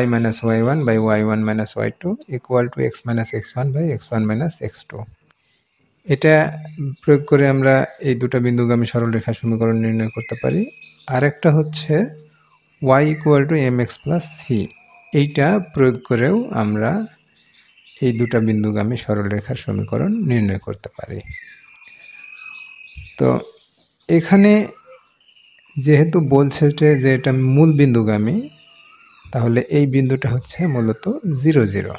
y minus y1 by y1 minus y2 equal to x minus x1 by x1 minus x2। এটা প্রয়োগ করে আমরা এই দুটা বিন্দুগামী সরলরেখার সমীকরণ নির্ণয় করতে পারি। আরেকটা হচ্ছে y equal to mx plus c, এইটা প্রয়োগ করেও আমরা এই দুটা বিন্দুগামী সরলরেখার সমীকরণ নির্ণয় করতে পারি। তো এখানে যেহেতু বলছে যে এটা মূল বিন্দুগামী, তাহলে এই বিন্দুটা হচ্ছে মূলত 0 0।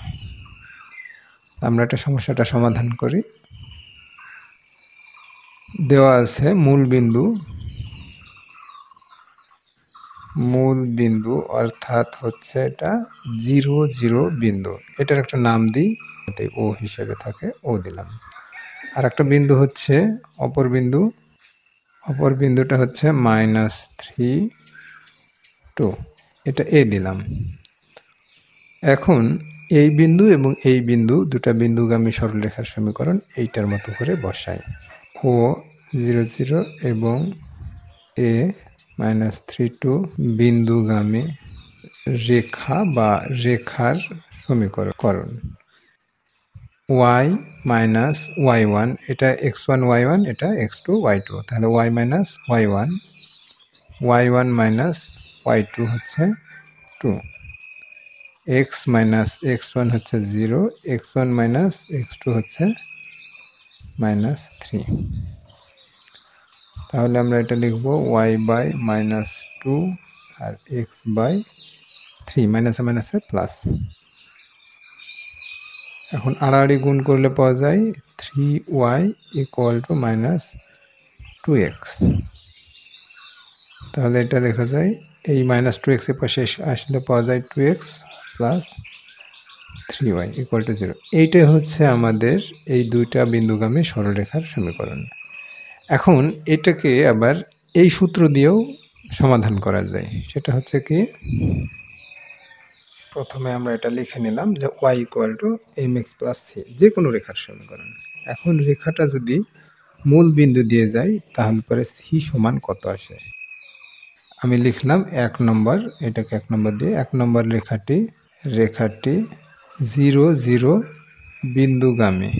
আমরা এটা সমস্যাটা সমাধান করি। দেওয়া আছে মূল বিন্দু অর্থাৎ হচ্ছে এটা 0 0 বিন্দু, এটার একটা নাম দিই, ও হিসেবে থাকে, ও দিলাম। আর একটা বিন্দু হচ্ছে অপর বিন্দুটা হচ্ছে -3 2, এটা এ দিলাম। এখন এই বিন্দু এবং এই বিন্দু দুটা বিন্দুগামী সরলরেখার সমীকরণ এইটার মতো করে বসাই। ও 0 0 এবং a -3 2 বিন্দুগামী রেখা বা রেখার সমীকরণ। y মাইনাস y1 এটা x1 y1 এটা x2 y2, তাহলে y minus y1 y1 minus y2 হচ্ছে 2, x মাইনাস x1 হচ্ছে 0, x1 মাইনাস x2 হচ্ছে -3। তাহলে আমরা এটা লিখব y বাই -2 আর x বাই 3, মাইনাসে মাইনাসে প্লাস। এখন আড়াআড়ি গুণ করলে পাওয়া যায় 3y ইকুয়াল টু -2x। তাহলে এটা লেখা যায় এই -2x এর পাশে আসলে পাওয়া যায় 2x plus 3y equal to 0। এইটাই হচ্ছে আমাদের এই দুইটা বিন্দুগামী সরলরেখার সমীকরণ। এখন এটাকে আবার এই সূত্র দিয়েও সমাধান করা যায়। সেটা হচ্ছে কি, প্রথমে আমরা এটা লিখে নিলাম যে y equal to mx plus c, যে কোনো রেখার সমীকরণ। এখন রেখাটা যদি মূল বিন্দু দিয়ে যায় তাহলে পরে c সমান কত আসে। আমি লিখলাম 1 নম্বর, এটাকে 1 নম্বর দিয়ে 1 নম্বর রেখাটি 0 0 বিন্দুগামী।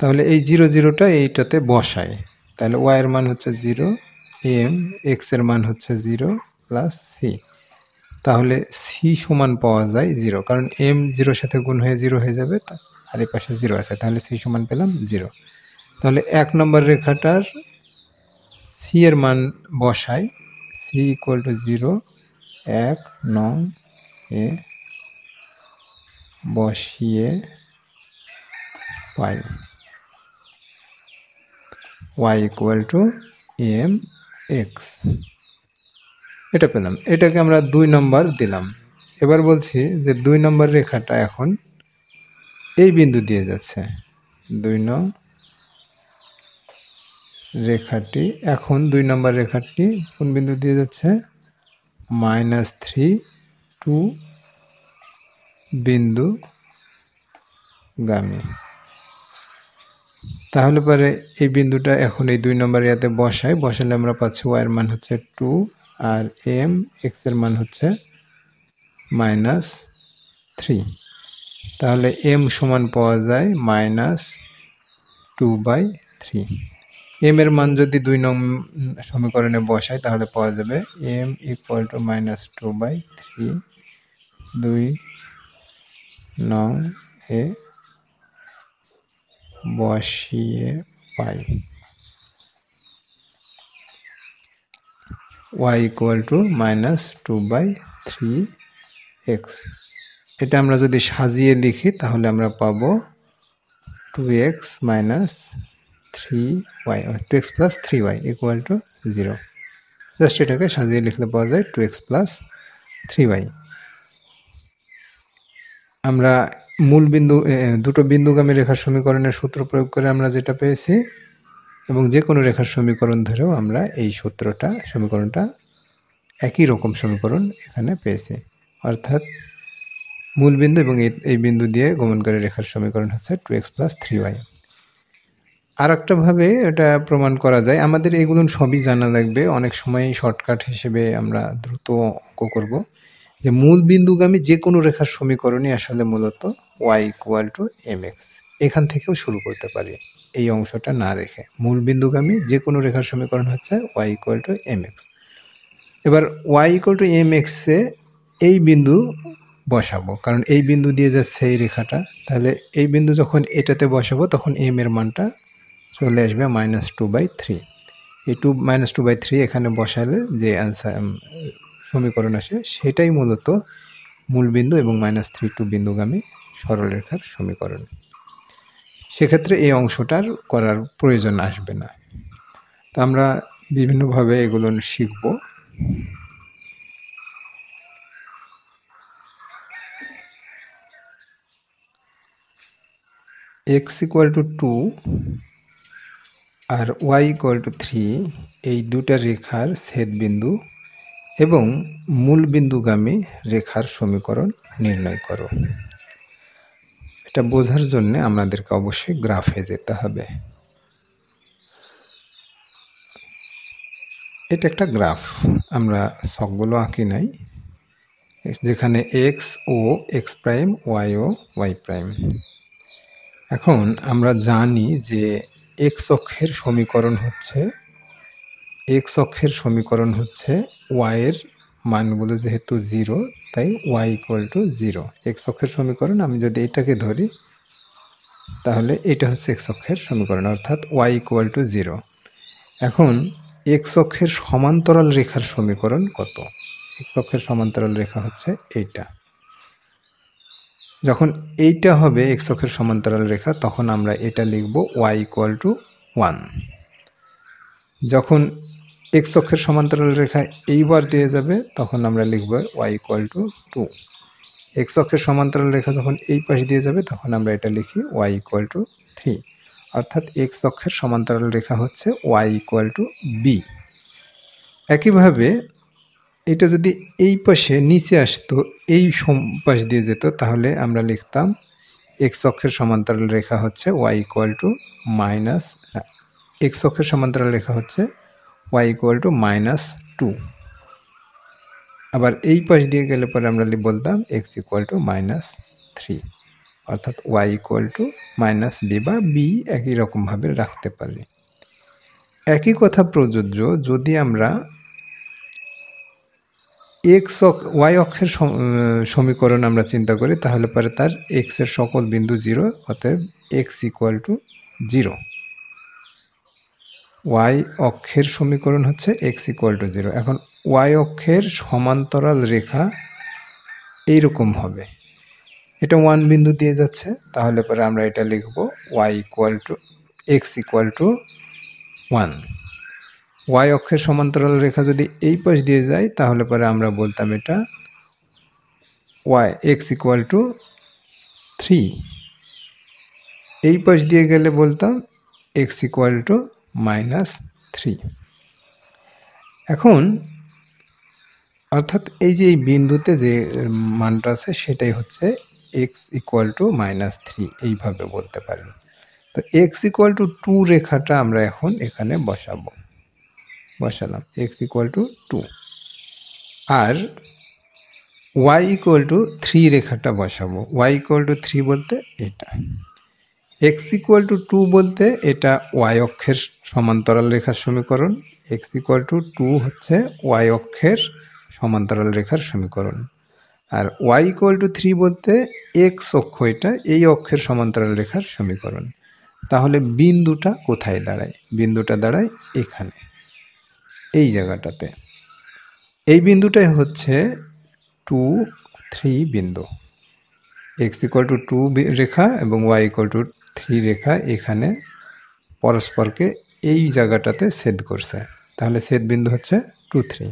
তাহলে এই 0 0টা এইটাতে বসায়, তাহলে y এর মান হচ্ছে 0, m x এর মান হচ্ছে 0 প্লাস c। তাহলে c সমান পাওয়া যায় 0, কারণ m 0 সাথে গুণ হয়ে 0 হয়ে যাবে, আর এই পাশে 0 আছে, তাহলে c সমান পেলাম 0। তাহলে 1 নম্বর রেখাটার c এর মান বসাই, c ইকুয়াল টু 0 1 নং এ বসিয়ে পাই y ইকুয়াল টু mx, এটা পেলাম। এটাকে আমরা 2 নম্বর দিলাম। এবার বলছি যে 2 নম্বর রেখাটা এখন এই বিন্দু দিয়ে যাচ্ছে, 2 নং রেখাটি এখন 2 নম্বর রেখাটি কোন বিন্দু দিয়ে যাচ্ছে, -3 2 বিন্দু গামী। তাহলে পরে এই বিন্দুটা এখন এই 2 নম্বর ইয়াতে বসালে আমরা পাচ্ছি y এর মান হচ্ছে 2 আর m x এর মান হচ্ছে -3। তাহলে m সমান পাওয়া যায় -2/3। m এর মান যদি 2 নং সমীকরণে বসাই তাহলে পাওয়া যাবে m ইকুয়াল টু -2/3 2 নং এ বসিয়ে পাই y ইকুয়াল টু -2/3x। এটা আমরা যদি সাজিয়ে লিখি তাহলে আমরা পাবো 2x plus 3y equal to 0। Just এটাকে সাজিয়ে লিখলে পাওয়া যায় 2x প্লাস 3y। আমরা মূল বিন্দু দুটো বিন্দুগামী রেখার সমীকরণের সূত্র প্রয়োগ করে আমরা যেটা পেয়েছি, এবং যে কোনো রেখার সমীকরণ ধরেও আমরা এই সমীকরণটা একই রকম সমীকরণ এখানে পেয়েছি। অর্থাৎ মূল বিন্দু এবং এই বিন্দু দিয়ে গমনকারী রেখার সমীকরণ হচ্ছে 2x প্লাস 3y। আর একটা ভাবে এটা প্রমাণ করা যায়, আমাদের এগুলো সবই জানা লাগবে, অনেক সময় শর্টকাট হিসেবে আমরা দ্রুত অঙ্ক করব, যে মূল বিন্দুগামী যে কোনো রেখার সমীকরণই আসলে মূলত y ইকুয়াল টু mx। এখান থেকেও শুরু করতে পারি এই অংশটা না রেখে। মূল বিন্দুগামী যে কোনো রেখার সমীকরণ হচ্ছে y ইকুয়াল টু mx। এবার y ইকুয়াল টু mx এ এই বিন্দু বসাবো, কারণ এই বিন্দু দিয়ে যাচ্ছে এই রেখাটা, তাহলে এই বিন্দু যখন এটাতে বসাবো তখন m এর মানটা চলে আসবে -2/3। এই -2/3 এখানে বসালে যে অ্যান্সার সমীকরণ আসে সেটাই মূলত মূল বিন্দু এবং -3 2 বিন্দুগামী সরলরেখার সমীকরণ। সেক্ষেত্রে এই অংশটার করার প্রয়োজন আসবে না। তো আমরা বিভিন্নভাবে এগুলো শিখব। x ইকুয়াল টু 2 আর y ইকুয়াল টু 3 এই দুটা রেখার ছেদবিন্দু এবং মূল বিন্দুগামী রেখার সমীকরণ নির্ণয় করো। এটা বোঝার জন্য আমাদেরকে অবশ্যই গ্রাফে যেতে হবে। এটা একটা গ্রাফ, আমরা ছকগুলো আঁকি নাই, যেখানে এক্স ও এক্স প্রাইম, ওয়াই ও ওয়াই প্রাইম। এখন আমরা জানি যে এক্স অক্ষের সমীকরণ হচ্ছে ওয়াই এর মানগুলো যেহেতু 0, তাই ওয়াই ইকুয়াল টু 0। এক্স অক্ষের সমীকরণ আমি যদি এটাকে ধরি, তাহলে এটা হচ্ছে এক্স অক্ষের সমীকরণ, অর্থাৎ ওয়াই ইকুয়াল টু 0। এখন এক্স অক্ষের সমান্তরাল রেখার সমীকরণ কত? এক্স অক্ষের সমান্তরাল রেখা হচ্ছে এইটা। যখন এইটা হবে এক্স অক্ষের সমান্তরাল রেখা, তখন আমরা এটা লিখব ওয়াই ইকুয়াল টু 1। যখন এক্স অক্ষের সমান্তরাল রেখা এইবার দিয়ে যাবে, তখন আমরা লিখব ওয়াই ইকুয়াল টু 2। এক্স অক্ষের সমান্তরাল রেখা যখন এই পাশে দিয়ে যাবে, তখন আমরা এটা লিখি ওয়াই ইকুয়াল টু 3। অর্থাৎ এক্স অক্ষের সমান্তরাল রেখা হচ্ছে ওয়াই ইকুয়াল টু বি। একইভাবে এটা যদি এই পাশে নিচে আসতো, এই পাশ দিয়ে যেত, তাহলে আমরা লিখতাম এক্স অক্ষের সমান্তরাল রেখা হচ্ছে y equal to minus, x অক্ষের সমান্তরাল রেখা হচ্ছে ওয়াই ইকুয়াল টু -2। আবার এই পাশ দিয়ে গেলে পরে আমরা বলতাম এক্স ইকুয়াল টু -3, অর্থাৎ ওয়াই ইকুয়াল টু -b বা বি একই রকমভাবে রাখতে পারি। একই কথা প্রযোজ্য যদি আমরা ওয়াই অক্ষের সমীকরণ আমরা চিন্তা করি, তাহলে পরে তার এক্স এর সকল বিন্দু 0, অতএব এক্স ইকুয়াল টু 0। ওয়াই অক্ষের সমীকরণ হচ্ছে এক্স ইকুয়াল টু 0। এখন ওয়াই অক্ষের সমান্তরাল রেখা এইরকম হবে, এটা 1 বিন্দু দিয়ে যাচ্ছে, তাহলে পরে আমরা এটা লিখব y equal to x equal to 1। Y অক্ষের সমান্তরাল রেখা যদি এই পাশ দিয়ে যায়, তাহলে পরে আমরা বলতাম এটা ওয়াই এক্স ইকুয়াল টু 3। এই পাশ দিয়ে গেলে বলতাম এক্স ইকুয়াল টু -3। এখন অর্থাৎ এই যে এই বিন্দুতে যে মানটা আছে সেটাই হচ্ছে এক্স ইকুয়াল টু -3, এইভাবে বলতে পারি। তো এক্স ইকুয়াল টু 2 রেখাটা আমরা এখন এখানে বসালাম এক্স ইকুয়াল টু 2, আর ওয়াই ইকুয়াল টু 3 রেখাটা বসাবো। ওয়াই ইকুয়াল টু 3 বলতে এটা, এক্স ইকুয়াল টু 2 বলতে এটা ওয়াই অক্ষের সমান্তরাল রেখার সমীকরণ। এক্স ইকুয়াল টু 2 হচ্ছে ওয়াই অক্ষের সমান্তরাল রেখার সমীকরণ, আর ওয়াই ইকুয়াল টু 3 বলতে এক্স অক্ষ, এটা এই অক্ষের সমান্তরাল রেখার সমীকরণ। তাহলে বিন্দুটা কোথায় দাঁড়ায়? বিন্দুটা দাঁড়ায় এখানে, এই জায়গাটাতে। এই বিন্দুটাই হচ্ছে 2, 3 বিন্দু। এক্স ইকুয়াল টু 2 রেখা এবং ওয়াই ইকুয়াল টু 3 রেখা এখানে পরস্পরকে এই জায়গাটাতে ছেদ করছে, তাহলে ছেদ বিন্দু হচ্ছে 2, 3।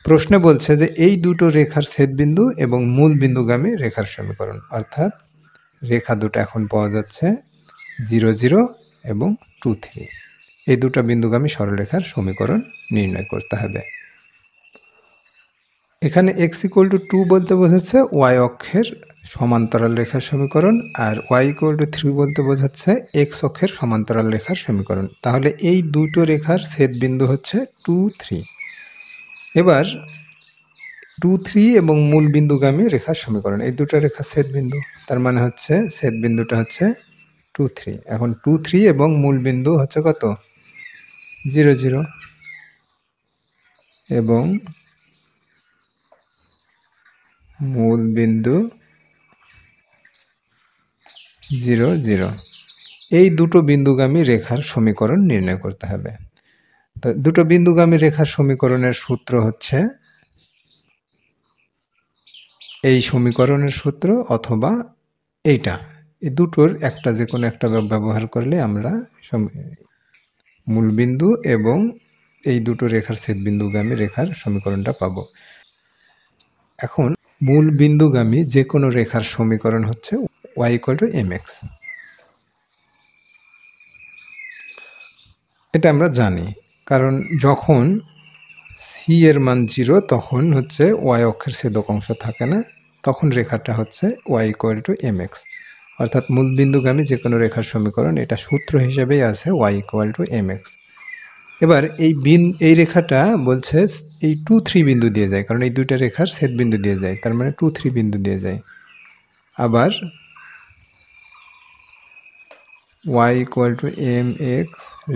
প্রশ্নে বলছে যে এই দুটো রেখার ছেদবিন্দু এবং মূল বিন্দুগামী রেখার সমীকরণ, অর্থাৎ রেখা দুটো এখন পাওয়া যাচ্ছে 0, 0 এবং 2, 3। এই দুটো বিন্দুগামী সরলরেখার সমীকরণ নির্ণয় করতে হবে। এখানে এক্স ইকুয়াল টু 2 বলতে বোঝাচ্ছে ওয়াই অক্ষের সমান্তরাল রেখার সমীকরণ, আর ওয়াই ইকুয়াল টু 3 বলতে বোঝাচ্ছে এক্স অক্ষের সমান্তরাল রেখার সমীকরণ। তাহলে এই দুটো রেখার ছেদবিন্দু হচ্ছে 2, 3। এবার 2, 3 এবং মূল বিন্দুগামী রেখার সমীকরণ, এই দুটো রেখার ছেদবিন্দু, তার মানে হচ্ছে ছেদবিন্দুটা হচ্ছে 2, 3। এখন 2, 3 এবং মূল বিন্দু হচ্ছে কত? 0, 0 এবং মূল বিন্দু 0, 0। এই দুটো বিন্দুগামী রেখার সমীকরণ নির্ণয় করতে হবে। তো দুটো বিন্দুগামী রেখার সমীকরণের সূত্র হচ্ছে এই সমীকরণের সূত্র, অথবা এইটা, এই দুটোর একটা যে কোনো একটা ব্যবহার করলে আমরা মূলবিন্দু এবং এই দুটো রেখার ছেদবিন্দুগামী রেখার সমীকরণটা পাবো। এখন মূল বিন্দুগামী যে কোনো রেখার সমীকরণ হচ্ছে y = mx। এটা আমরা জানি, কারণ যখন c এর মান 0 তখন y অক্ষের ছেদক অংশ থাকে না, তখন রেখাটা হচ্ছে y = mx। অর্থাৎ মূলবিন্দুগামী যে কোনো রেখার সমীকরণ, এটা সূত্র হিসেবেই আছে y = mx। এবার এই রেখাটা বলছে এই 2, 3 বিন্দু দিয়ে যায়, কারণ এই দুইটা রেখার ছেদ বিন্দু দিয়ে যায়, তার মানে 2, 3 বিন্দু দিয়ে যায়। আবার y = mx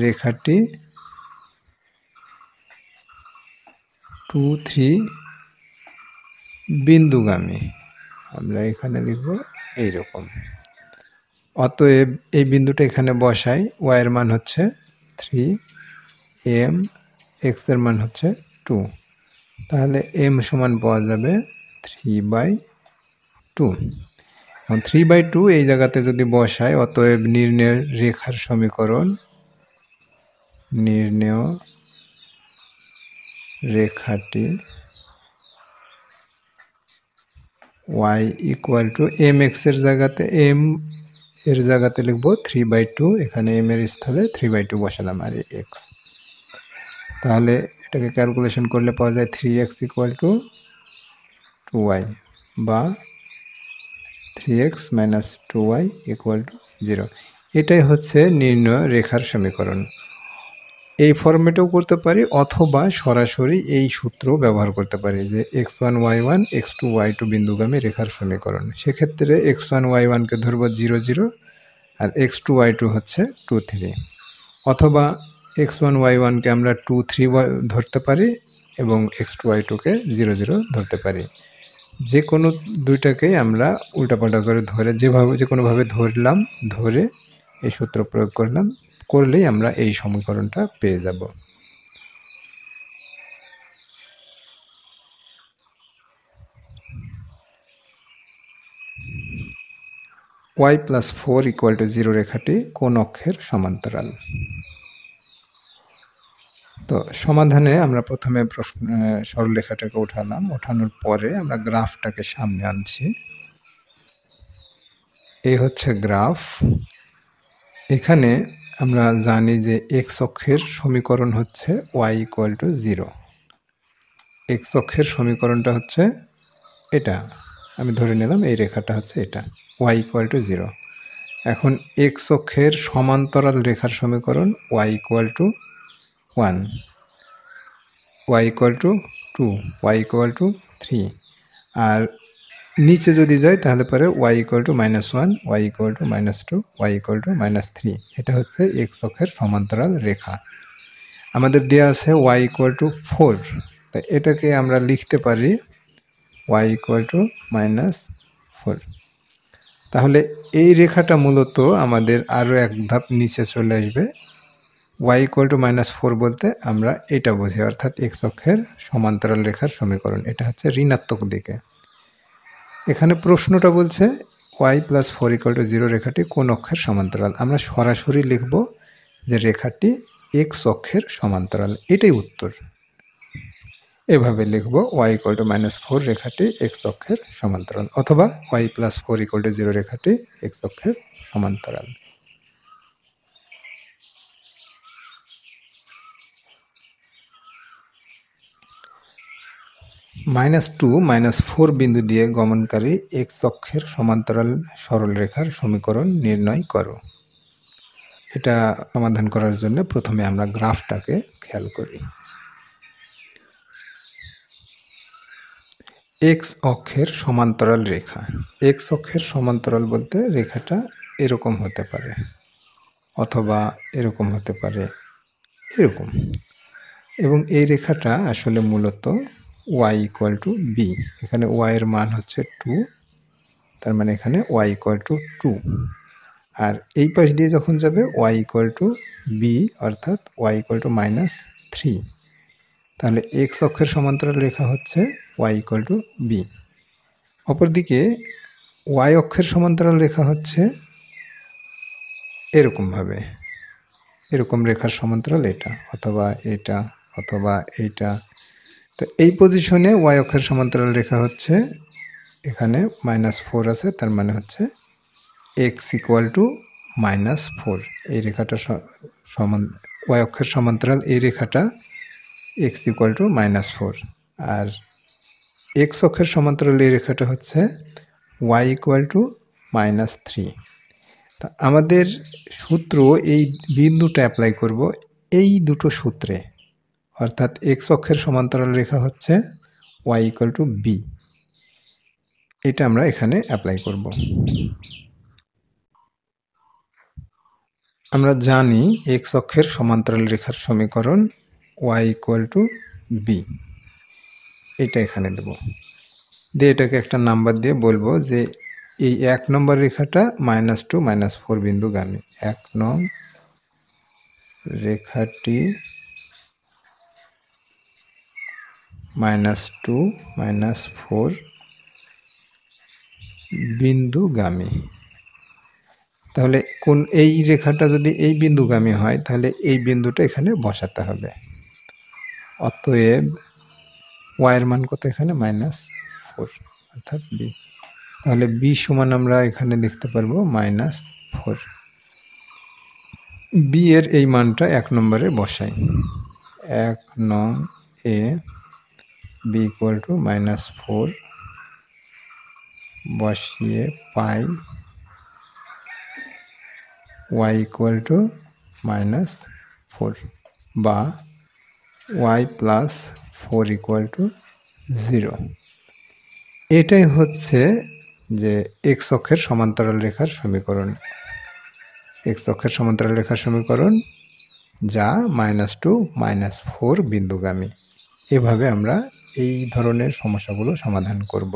রেখাটি 2, 3 বিন্দুগামী, আমরা এখানে লিখব এইরকম। অতএব এই বিন্দুটা এখানে বসাই, y এর মান হচ্ছে 3, m, x এর মান হচ্ছে 2, তাহলে m সমান পাওয়া যাবে 3/2। এখন 3/2 এই জায়গাতে যদি বসাই, অতএব নির্ণেয় রেখার সমীকরণ, নির্ণেয় রেখাটি y = mx এর জায়গাতে এর জায়গাতে লিখব 3/2, এখানে m এর স্থলে 3/2 বসালাম আর x। তাহলে এটাকে ক্যালকুলেশন করলে পাওয়া যায় 3x = 2y বা 3x - 2y = 0। এটাই হচ্ছে নির্ণয় রেখার সমীকরণ। এই ফরম্যাটেও করতে পারি, অথবা সরাসরি এই সূত্র ব্যবহার করতে পারি যে x1 y1 x2 y2 বিন্দুগামী রেখার সমীকরণ। সেক্ষেত্রে x1 y1 কে ধরব 0 0 আর x2 y2 হচ্ছে 2 3, অথবা x1 y1 কে আমরা 2 3 ধরতে পারি এবং x2 y2 কে 0 0 ধরতে পারি। যে কোনো দুইটাকেই আমরা উল্টাপাল্টা করে ধরে যে কোনোভাবে ধরলাম, ধরে এই সূত্র প্রয়োগ করলেই আমরা এই সমীকরণটা পেয়ে যাব। y + 4 = 0 রেখাটি কোন অক্ষের সমান্তরাল? তো সমাধানে আমরা প্রথমে সরলরেখাটাকে উঠালাম, ওঠানোর পরে আমরা গ্রাফটাকে সামনে আনছি। এই হচ্ছে গ্রাফ। এখানে আমরা জানি যে x অক্ষের সমীকরণ হচ্ছে y = 0। x অক্ষের সমীকরণটা হচ্ছে এটা, আমি ধরে নিলাম এই রেখাটা হচ্ছে এটা, y = 0। এখন x অক্ষের সমান্তরাল রেখার সমীকরণ y = 1, y = 2, y = 3। আর নিচে যদি যাই তাহলে পরে y = -1, y = -2, y = -3। এটা হচ্ছে x অক্ষের সমান্তরাল রেখা। আমাদের দেয়া আছে y = 4, তাই এটাকে আমরা লিখতে পারি y = -4। তাহলে এই রেখাটা মূলত আমাদের আরও এক ধাপ নিচে চলে আসবে। y = -4 বলতে আমরা এটা বুঝি, অর্থাৎ x অক্ষের সমান্তরাল রেখার সমীকরণ, এটা হচ্ছে ঋণাত্মক দিকে। এখানে প্রশ্নটা বলছে y + 4 = 0 রেখাটি কোন অক্ষের সমান্তরাল? আমরা সরাসরি লিখব যে রেখাটি x অক্ষের সমান্তরাল, এটাই উত্তর। এভাবে লিখব y = -4 রেখাটি x অক্ষের সমান্তরাল, অথবা y + 4 = 0 রেখাটি x অক্ষের সমান্তরাল। -2 -4 বিন্দু দিয়ে গমনকারী x অক্ষের সমান্তরাল সরলরেখার সমীকরণ নির্ণয় করো। এটা সমাধান করার জন্য প্রথমে আমরা গ্রাফটাকে খেয়াল করি। x অক্ষের সমান্তরাল রেখা, x অক্ষের সমান্তরাল বলতে রেখাটা এরকম হতে পারে, অথবা এরকম হতে পারে, এরকম। এবং এই রেখাটা আসলে মূলত y = b। এখানে y এর মান হচ্ছে 2, তার মানে এখানে y = 2। আর এই পাশ দিয়ে যখন যাবে y = b, অর্থাৎ y = -3। তাহলে x অক্ষের সমান্তরাল রেখা হচ্ছে y = b। অপরদিকে y অক্ষের সমান্তরাল রেখা হচ্ছে এরকমভাবে, এরকম রেখার সমান্তরাল এটা, অথবা এটা, অথবা এইটা। তো এই পজিশনে y অক্ষের সমান্তরাল রেখা হচ্ছে এখানে -4 আছে, তার মানে হচ্ছে x = -4। এই রেখাটা y অক্ষের সমান্তরাল এই রেখাটা x = -4, আর x অক্ষের সমান্তরাল এই রেখাটা হচ্ছে y = -3। তা আমাদের সূত্র এই বিন্দুটা অ্যাপ্লাই করব এই দুটো সূত্রে, অর্থাৎ এক্স অক্ষের সমান্তরাল রেখা হচ্ছে y ইকুয়াল টু বি, এটা আমরা এখানে অ্যাপ্লাই করব। আমরা জানি এক্স অক্ষের সমান্তরাল রেখার সমীকরণ y ইকুয়াল টু বি, এটা এখানে দেব, দিয়ে এটাকে একটা নাম্বার দিয়ে বলবো যে এই 1 নম্বর রেখাটা -2 -4 বিন্দুগামী। 1 নং রেখাটি -2 -4 বিন্দুগামী। তাহলে কোন এই রেখাটা যদি এই বিন্দুগামী হয় তাহলে এই বিন্দুটা এখানে বসাতে হবে। অতএব y এর মান কত এখানে -4, অর্থাৎ b। তাহলে b সমান আমরা এখানে লিখতে পারবো -4। b এর এই মানটা 1 নম্বরে বসাই। 1 নং এ b ইকুয়াল টু -4 বসিয়ে পাই y ইকুয়াল টু -4 বা y প্লাস 4 ইকুয়াল টু 0। এটাই হচ্ছে যে এক্স অক্ষের সমান্তরাল রেখার সমীকরণ। এক্স অক্ষের সমান্তরাল রেখার সমীকরণ যা -2 -4 বিন্দুগামী। এভাবে আমরা এই ধরনের সমস্যাগুলো সমাধান করব।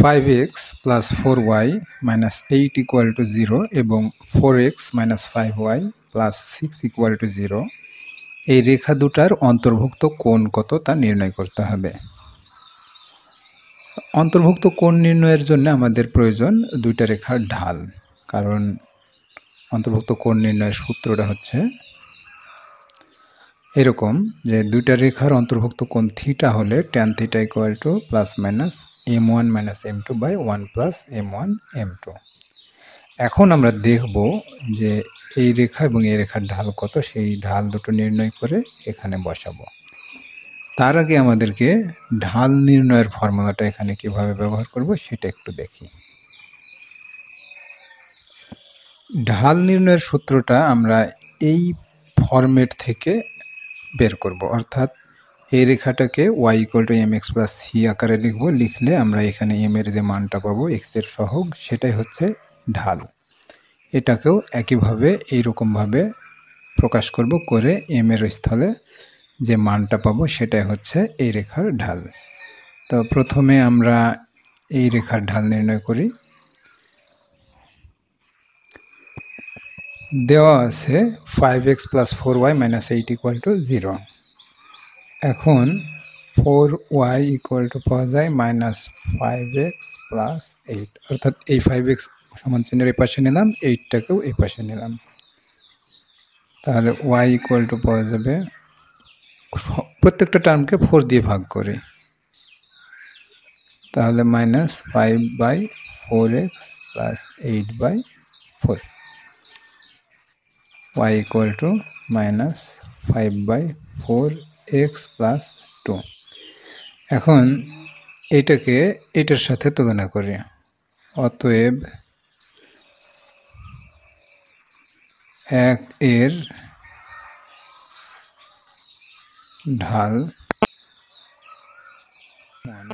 (5x + 4y - 8 = 0) এবং 4x - 5y + 6 = 0 এই রেখা দুটার অন্তর্ভুক্ত কোণ কত তা নির্ণয় করতে হবে। অন্তর্ভুক্ত কোণ নির্ণয়ের জন্য আমাদের প্রয়োজন দুইটা রেখার ঢাল, কারণ অন্তর্ভুক্ত কোণ নির্ণয়ের সূত্রটা হচ্ছে এরকম যে দুইটা রেখার অন্তর্ভুক্ত কোণ থিটা হলে tan θ ± m1 - m2 / 1 + m1 m2। এখন আমরা দেখব যে এই রেখা এবং এই রেখার ঢাল কত, সেই ঢাল দুটো নির্ণয় করে এখানে বসাবো। তার আগে আমাদেরকে ঢাল নির্ণয়ের ফর্মুলাটা এখানে কিভাবে ব্যবহার করব সেটা একটু দেখি। ঢাল নির্ণয়ের সূত্রটা আমরা এই ফরম্যাট থেকে বের করব, অর্থাৎ এই রেখাটাকে y = mx + c আকারে লিখব। লিখলে আমরা এখানে m এর যে মানটা পাবো x এর সহগ, সেটাই হচ্ছে ঢাল। এটাকেও একইভাবে এইরকমভাবে প্রকাশ করব, করে m এর স্থলে যে মানটা পাবো সেটাই হচ্ছে এই রেখার ঢাল। তো প্রথমে আমরা এই রেখার ঢাল নির্ণয় করি। দেওয়া আছে 5x + 4y - 8 = 0। এখন 4y পাওয়া যায় -5x + 8, অর্থাৎ এই 5x সমান চিহ্নের এই পাশে নিলাম, 8টাকেও এই পাশে নিলাম। তাহলে y পাওয়া যাবে, প্রত্যেকটা টার্মকে 4 দিয়ে ভাগ করে, তাহলে -5/4x + 8/4। y -5/4x + 2। এখন এটাকে এটার সাথে তুলনা করি। অতএব 1 এর ঢাল,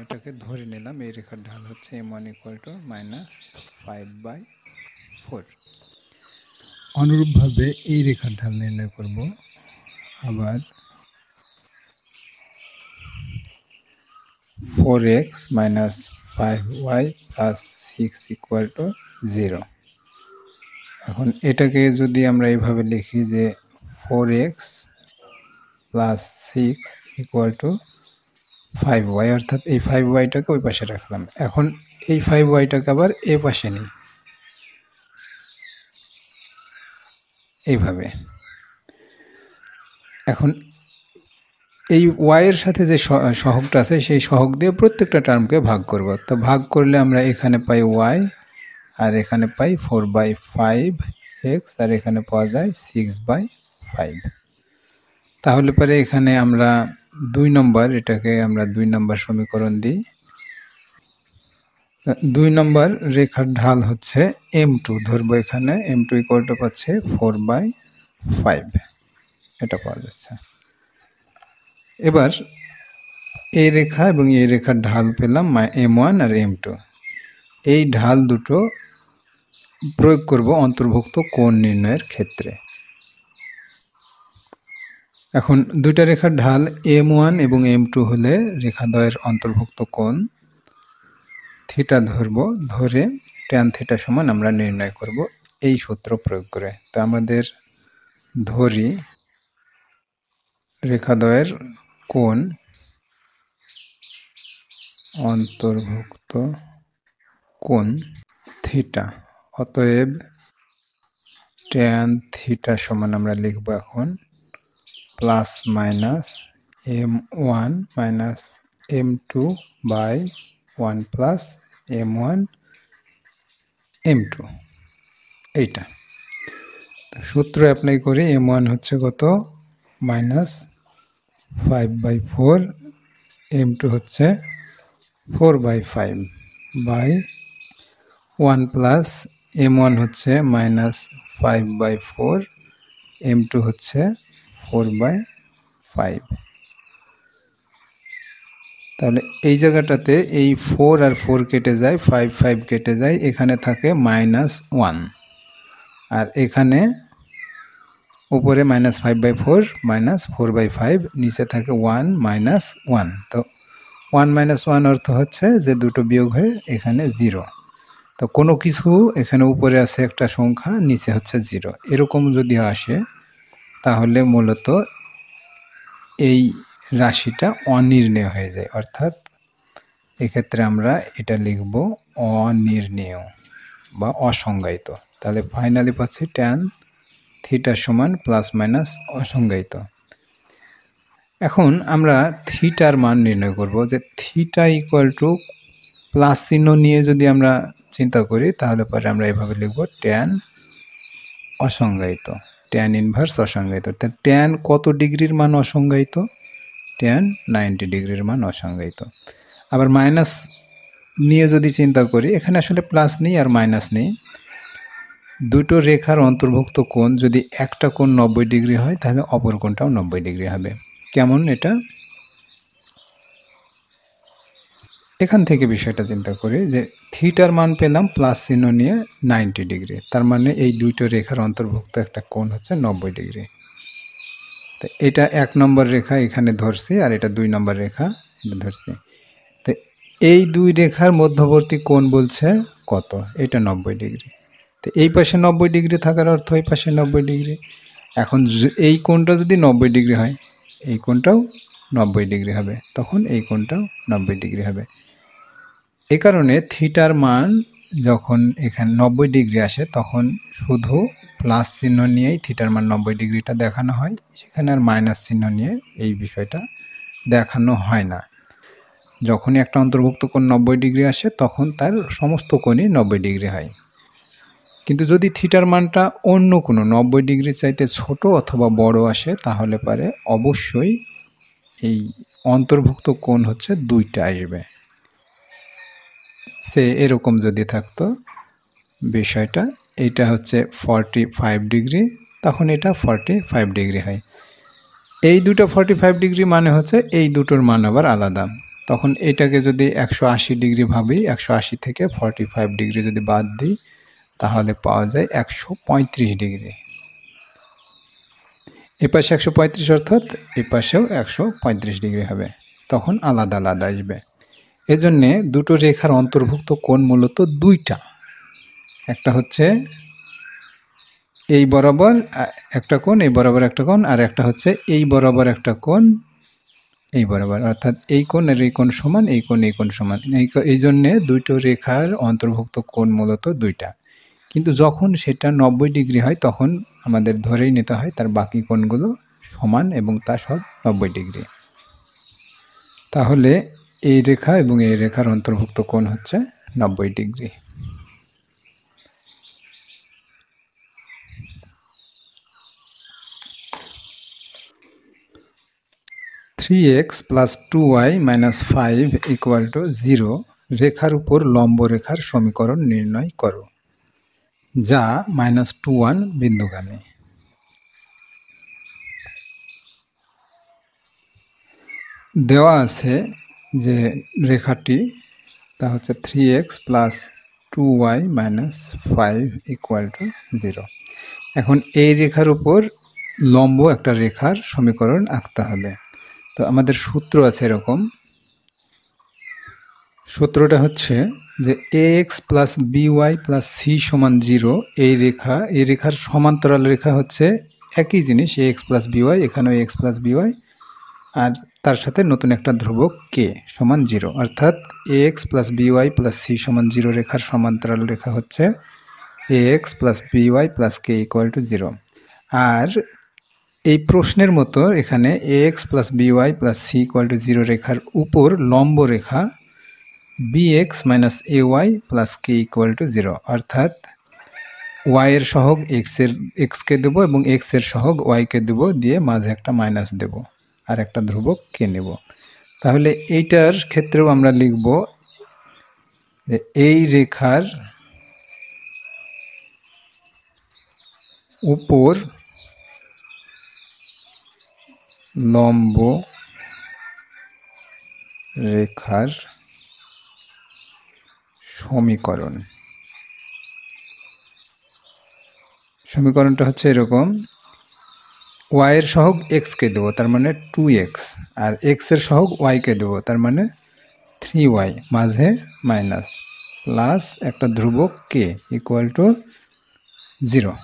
এটাকে ধরে নিলাম এই রেখার ঢাল হচ্ছে m1 = -5/4। অনুরূপভাবে এই রেখার ঢাল নির্ণয় করব। আবার 4x - 5y + 6 = 0। এখন এটাকে যদি আমরা এইভাবে লিখি যে 4x + 6 = 5y, অর্থাৎ এই 5yটাকে ওই পাশে রাখলাম। এখন এই 5yটাকে আবার এ পাশে নিই, এইভাবে। এখন এই y এর সাথে যে সহগটা আছে সেই সহগ দিয়ে প্রত্যেকটা টার্মকে ভাগ করব। তো ভাগ করলে আমরা এখানে পাই y, আর এখানে পাই 4/5x, আর এখানে পাওয়া যায় 6/5। তাহলে পরে এখানে আমরা 2 নম্বর, এটাকে আমরা 2 নম্বর সমীকরণ দিই। 2 নম্বর রেখার ঢাল হচ্ছে m2 ধরবো, এখানে m2 ইকুয়াল টু পাচ্ছে 4/5, এটা পাওয়া যাচ্ছে। এবার এই রেখা এবং এই রেখার ঢাল পেলাম m1 আর m2। এই ঢাল দুটো প্রয়োগ করব অন্তর্ভুক্ত কোণ নির্ণয়ের ক্ষেত্রে। এখন দুইটা রেখার ঢাল m1 এবং m2 হলে রেখাদ্বয়ের অন্তর্ভুক্ত কোণ থিটা ধরব, ধরে tan থিটা সমান আমরা নির্ণয় করব এই সূত্র প্রয়োগ করে। তো আমাদের ধরি রেখাদ্বয়ের কোণ অন্তর্ভুক্ত কোণ থিটা, অতএব tan থিটা সমান আমরা লিখব এখন plus minus m1 minus m2 by 1 plus m1 m2, এইটা সূত্র অ্যাপ্লাই করি। m1 হচ্ছে কত, মাইনাস 5/4, m2 হচ্ছে 4/5 বাই 1 প্লাস m1 হচ্ছে মাইনাস 5/4, m2 হচ্ছে 4/5। তাহলে এই জায়গাটাতে এই 4 আর 4 কেটে যায়, 5 5 কেটে যায়, এখানে থাকে -1, আর এখানে উপরে -5/4 -4/5, নিচে থাকে 1 -1। তো 1 -1 অর্থ হচ্ছে যে দুটো বিয়োগ হয়ে এখানে 0। তো কোনো কিছু এখানে উপরে আছে একটা সংখ্যা, নিচে হচ্ছে 0, এরকম যদি আসে তাহলে মূলত এই রাশিটা অনির্ণেয় হয়ে যায়, অর্থাৎ এক্ষেত্রে আমরা এটা লিখব অনির্ণেয় বা অসংজ্ঞায়িত। তাহলে ফাইনালি পাচ্ছি tan থিটা সমান প্লাস মাইনাস অসংজ্ঞায়িত। এখন আমরা থিটার মান নির্ণয় করব, যে থিটা ইকুয়াল টু প্লাস চিহ্ন নিয়ে যদি আমরা চিন্তা করি তাহলে পরে আমরা এভাবে লিখব tan অসংজ্ঞায়িত, tan ইনভার্স অসংজ্ঞায়িত। tan কত ডিগ্রির মান অসংজ্ঞায়িত, tan 90 ডিগ্রির মান অসংজ্ঞায়িত। আবার মাইনাস নিয়ে যদি চিন্তা করি, এখানে আসলে প্লাস নেই আর মাইনাস নেই, দুটো রেখার অন্তর্ভুক্ত কোণ যদি একটা কোণ 90 ডিগ্রি হয় তাহলে অপর কোণটাও 90 ডিগ্রি হবে। কেমন এটা, এখান থেকে বিষয়টা চিন্তা করি যে থিটার মান পেলাম প্লাস চিহ্ন নিয়ে 90 ডিগ্রি, তার মানে এই দুটো রেখার অন্তর্ভুক্ত একটা কোণ হচ্ছে 90 ডিগ্রি। তো এটা 1 নম্বর রেখা এখানে ধরছি, আর এটা 2 নম্বর রেখা এটা ধরছি। তো এই দুই রেখার মধ্যবর্তী কোণ বলছে কত, এটা 90 ডিগ্রি। তো এই পাশে 90 ডিগ্রি থাকার অর্থ এই পাশে 90 ডিগ্রি। এখন এই কোণটা যদি 90 ডিগ্রি হয়, এই কোণটাও 90 ডিগ্রি হবে, তখন এই কোণটাও 90 ডিগ্রি হবে। এই কারণে থিটার মান যখন এখানে 90 ডিগ্রি আসে তখন শুধু প্লাস চিহ্ন নিয়েই থিটার মান 90 ডিগ্রিটা দেখানো হয়, সেখানে আর মাইনাস চিহ্ন নিয়ে এই বিষয়টা দেখানো হয় না। যখনই একটা অন্তর্ভুক্ত কোণ 90 ডিগ্রি আসে তখন তার সমস্ত কোণই 90 ডিগ্রি হয়। কিন্তু যদি থিটার মানটা অন্য কোনো 90 ডিগ্রি চাইতে ছোট অথবা বড় আসে তাহলে পারে অবশ্যই এই অন্তর্ভুক্ত কোণ হচ্ছে 2টা আসবে। সে এরকম যদি থাকতো বিষয়টা, এটা হচ্ছে 45 ডিগ্রি, তখন এটা 45 ডিগ্রি হয়। এই দুটো 45 ডিগ্রি মানে হচ্ছে এই দুটোর মান আবার আলাদা। তখন এটাকে যদি 180 ডিগ্রি ভাবি, 180 থেকে 45 ডিগ্রি যদি বাদ দিই তাহলে পাওয়া যায় 135 ডিগ্রি। এপাশে 135 অর্থাৎ এপাশেও 135 ডিগ্রি হবে, তখন আলাদা আলাদা আসবে। এজন্যে দুটো রেখার অন্তর্ভুক্ত কোণ মূলত 2টা, একটা হচ্ছে এই বরাবর একটা কোণ, এই বরাবর একটা কোণ, আর একটা হচ্ছে এই বরাবর একটা কোণ, এই বরাবর, অর্থাৎ এই কোণ আর এই কোণ সমান, এই কোণ এই কোণ সমান। এই জন্যে দুটো রেখার অন্তর্ভুক্ত কোণ মূলত 2টা। কিন্তু যখন সেটা 90 ডিগ্রি হয় তখন আমাদের ধরেই নিতে হয় তার বাকি কোণগুলো সমান এবং তা সব 90 ডিগ্রি। তাহলে এই রেখা এবং এই রেখার অন্তর্ভুক্ত কোণ হচ্ছে 90 degree. 3x plus 2y minus 5 equal to 0 রেখার উপর লম্ব রেখার সমীকরণ নির্ণয় করো যা -21 বিন্দুগামী। দেওয়া আছে যে রেখাটি তা হচ্ছে 3x plus 2y minus 5 equal to 0। এখন এই রেখার উপর লম্ব একটা রেখার সমীকরণ আঁকতে হবে। তো আমাদের সূত্র আছে এরকম, সূত্রটা হচ্ছে যে ax plus by plus c সমান 0। এই রেখার সমান্তরাল রেখা হচ্ছে একই জিনিস ax প্লাস by, এখানেও ax প্লাস by, আর তার সাথে নতুন একটা ধ্রুবক k সমান 0, অর্থাৎ ax plus by plus c সমান 0 রেখার সমান্তরাল রেখা হচ্ছে ax plus by plus k equal to 0। আর এই প্রশ্নের মতো এখানে ax plus by plus c equal to 0 রেখার উপর লম্ব রেখা bx minus ay plus k equal to 0, অর্থাৎ y এর সহগ x কে দেবো এবং x এর সহগ y কে দেবো, দিয়ে মাঝে একটা মাইনাস দেব আর একটা ধ্রুবক k নেব। তাহলে এইটার ক্ষেত্রেও আমরা লিখব যে এই রেখার উপর লম্ব রেখার সমীকরণটা হচ্ছে এরকম, y এর সহগ x কে দেবো তার মানে 2x, আর x এর সহগ y কে দেবো তার মানে 3y, মাঝে মাইনাস, প্লাস একটা ধ্রুবক k ইকুয়াল টু 0।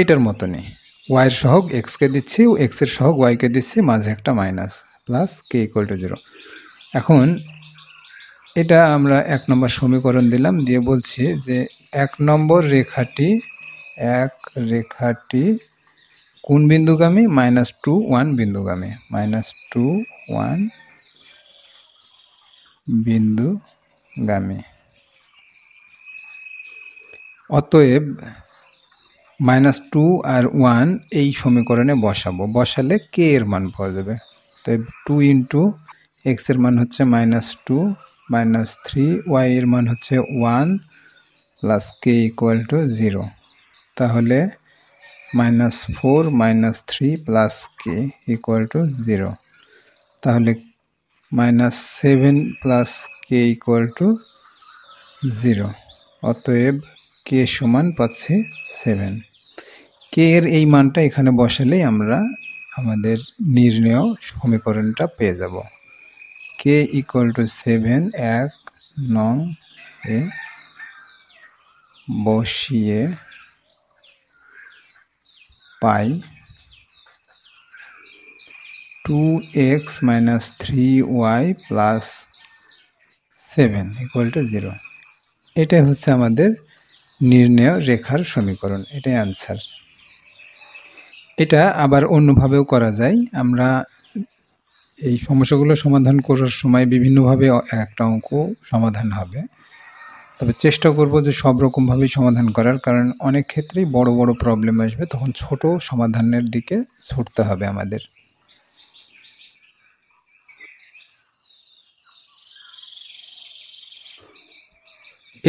এটার মতনই y এর সহগ x কে দিচ্ছি, x এর সহগ y কে দিচ্ছি, মাঝে একটা minus, plus k equal to 0। এখন এটা আমরা 1 নম্বর সমীকরণ দিলাম, দিয়ে বলছি যে 1 নম্বর রেখাটি কোন বিন্দুগামী? -2 1 বিন্দুগামী, -2 1 বিন্দুগামী। অতএব -2 আর 1 এই সমীকরণে বসালে k এর মান পাওয়া যাবে। তাই 2 ইন্টু x এর মান হচ্ছে -2 মাইনাস 3, y এর মান হচ্ছে 1 প্লাস k ইকুয়াল টু 0। তাহলে -4 -3 প্লাস k ইকুয়াল টু 0। তাহলে -7 প্লাস k ইকুয়াল টু 0। অতএব k সমান পাচ্ছি 7। k এর এই মানটা এখানে বসালেই আমরা আমাদের নির্ণেয় সমীকরণটা পেয়ে যাব। k ইকুয়াল টু 7 1 নং এ বসিয়ে পাই 2x minus 3y plus 7 equal to 0। এটাই হচ্ছে আমাদের নির্ণেয় রেখার সমীকরণ, এটাই আনসার। এটা আবার অন্যভাবেও করা যায়। আমরা এই সমস্যাগুলো সমাধান করার সময় বিভিন্নভাবে একটা অঙ্ক সমাধান হবে, তবে চেষ্টা করব যে সব রকমভাবেই সমাধান করার, কারণ অনেক ক্ষেত্রেই বড় বড় প্রবলেম আসবে, তখন ছোট সমাধানের দিকে ছুটতে হবে আমাদের।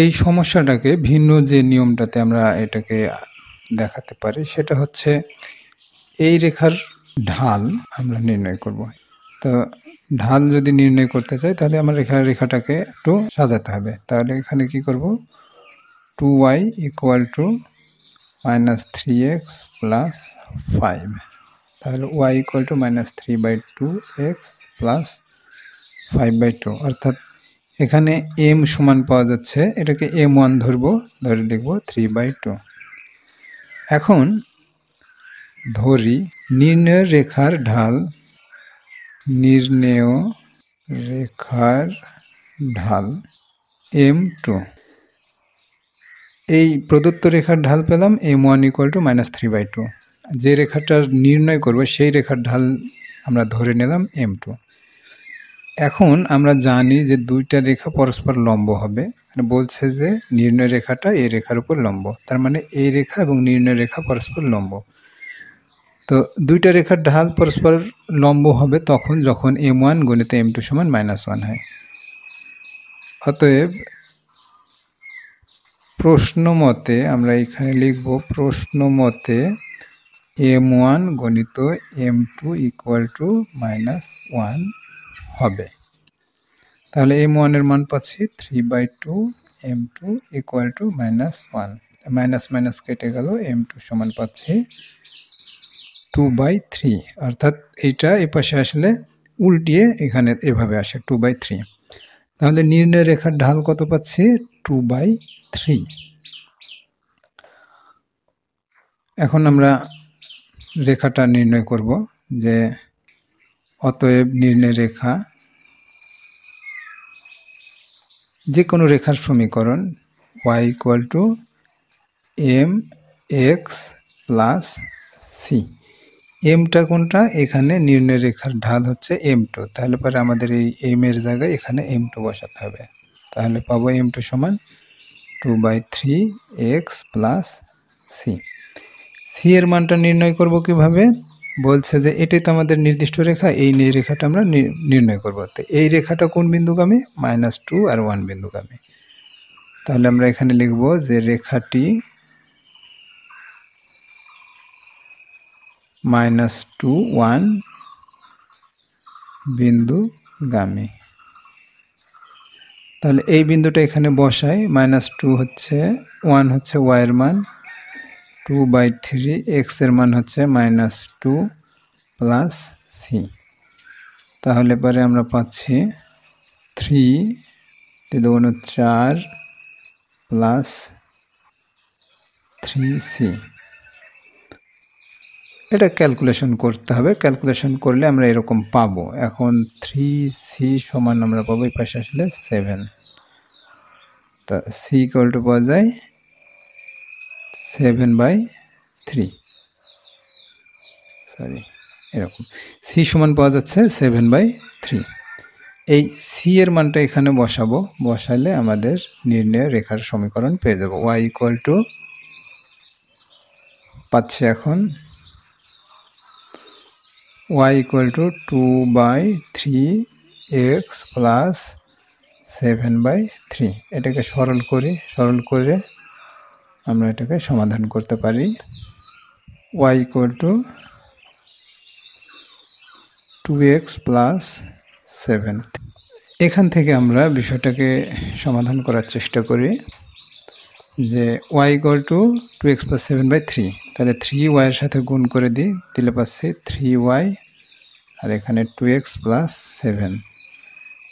এই সমস্যাটাকে ভিন্ন যে নিয়মটাতে আমরা এটাকে দেখাতে পারি সেটা হচ্ছে এই রেখার ঢাল আমরা নির্ণয় করব। তো ঢাল যদি নির্ণয় করতে চাই তাহলে আমরা রেখাটাকে একটু সাজাতে হবে। তাহলে এখানে কি করব, 2y equal to -3x plus 5, তাহলে y equal two -3/2x plus 5/2, অর্থাৎ এখানে m সমান পাওয়া যাচ্ছে, এটাকে m1 ধরে লিখব 3/2। এখন ধরি নির্ণেয় রেখার ঢাল m2। এই প্রদত্ত রেখার ঢাল পেলাম m1 ইকুয়াল টু -3/2। যে রেখাটার নির্ণয় করব সেই রেখার ঢাল আমরা ধরে নিলাম m2। এখন আমরা জানি যে দুইটা রেখা পরস্পর লম্ব হবে, বলছে যে নির্ণয় রেখাটা এই রেখার উপর লম্ব, তার মানে এই রেখা এবং নির্ণয় রেখা পরস্পর লম্ব। তো দুইটা রেখার ঢাল পরস্পর লম্ব হবে তখন যখন m1 গুণিত m2 সমান -1 হয়। অতএব প্রশ্ন মতে আমরা এখানে লিখব প্রশ্ন মতে m1 গণিত m2 ইকুয়াল টু -1 হবে। তাহলে m1 এর মান পাচ্ছি 3/2, m2 equal to -1, minus minus কেটে গেল, m2 সমান পাচ্ছি 2/3, অর্থাৎ এইটা এই পাশে আসলে উল্টিয়ে এখানে এভাবে আসে 2/3। তাহলে নির্ণয় রেখার ঢাল কত পাচ্ছি? 2/3। এখন আমরা রেখাটা নির্ণয় করব যে অতএব নির্ণয় রেখা যে কোনো রেখার সমীকরণ y equal to mx plus c। এমটা কোনটা? এখানে নির্ণয় রেখার ঢাল হচ্ছে m2, তাহলে পরে আমাদের এই m এর জায়গায় এখানে m2 বসাতে হবে। তাহলে পাবো m2 সমান 2/3x প্লাস c। c এর মানটা নির্ণয় করব কিভাবে? বলছে যে এটাই তো আমাদের নির্দিষ্ট রেখা, এই রেখাটা আমরা নির্ণয় করব। তো এই রেখাটা কোন বিন্দুগামী? -2 আর 1 বিন্দুগামী। তাহলে আমরা এখানে লিখব যে রেখাটি -2, 1 বিন্দুগামী। তাহলে এই বিন্দুটা এখানে বসাই, -2 হচ্ছে 1 হচ্ছে y এর মান, 2/3 x এর মান হচ্ছে -2 প্লাস c। তাহলে পরে আমরা পাচ্ছি 3 × 4 প্লাস 3c। এটা ক্যালকুলেশন করতে হবে, ক্যালকুলেশন করলে আমরা এরকম পাবো। এখন 3c সমান আমরা পাবো এই পাশে আসলে 7। তা c ইকুয়াল টু পাওয়া যায় 7/3, সরি এরকম c সমান পাওয়া যাচ্ছে 7/3। এই c এর মানটা এখানে বসাবো, বসালে আমাদের নির্ণয় রেখার সমীকরণ পেয়ে যাব। y ইকুয়াল টু পাচ্ছি এখন y equal two 2/3x plus 7/3। এটাকে সরল করি, সরল করে আমরা এটাকে সমাধান করতে পারি। y equal two 2x plus 7। এখান থেকে আমরা বিষয়টাকে সমাধান করার চেষ্টা করি যে y equal two 2x plus 7/3। তাহলে 3y এর সাথে গুণ করে দিই, দিলে পাচ্ছি 3y আর এখানে 2x প্লাস 7।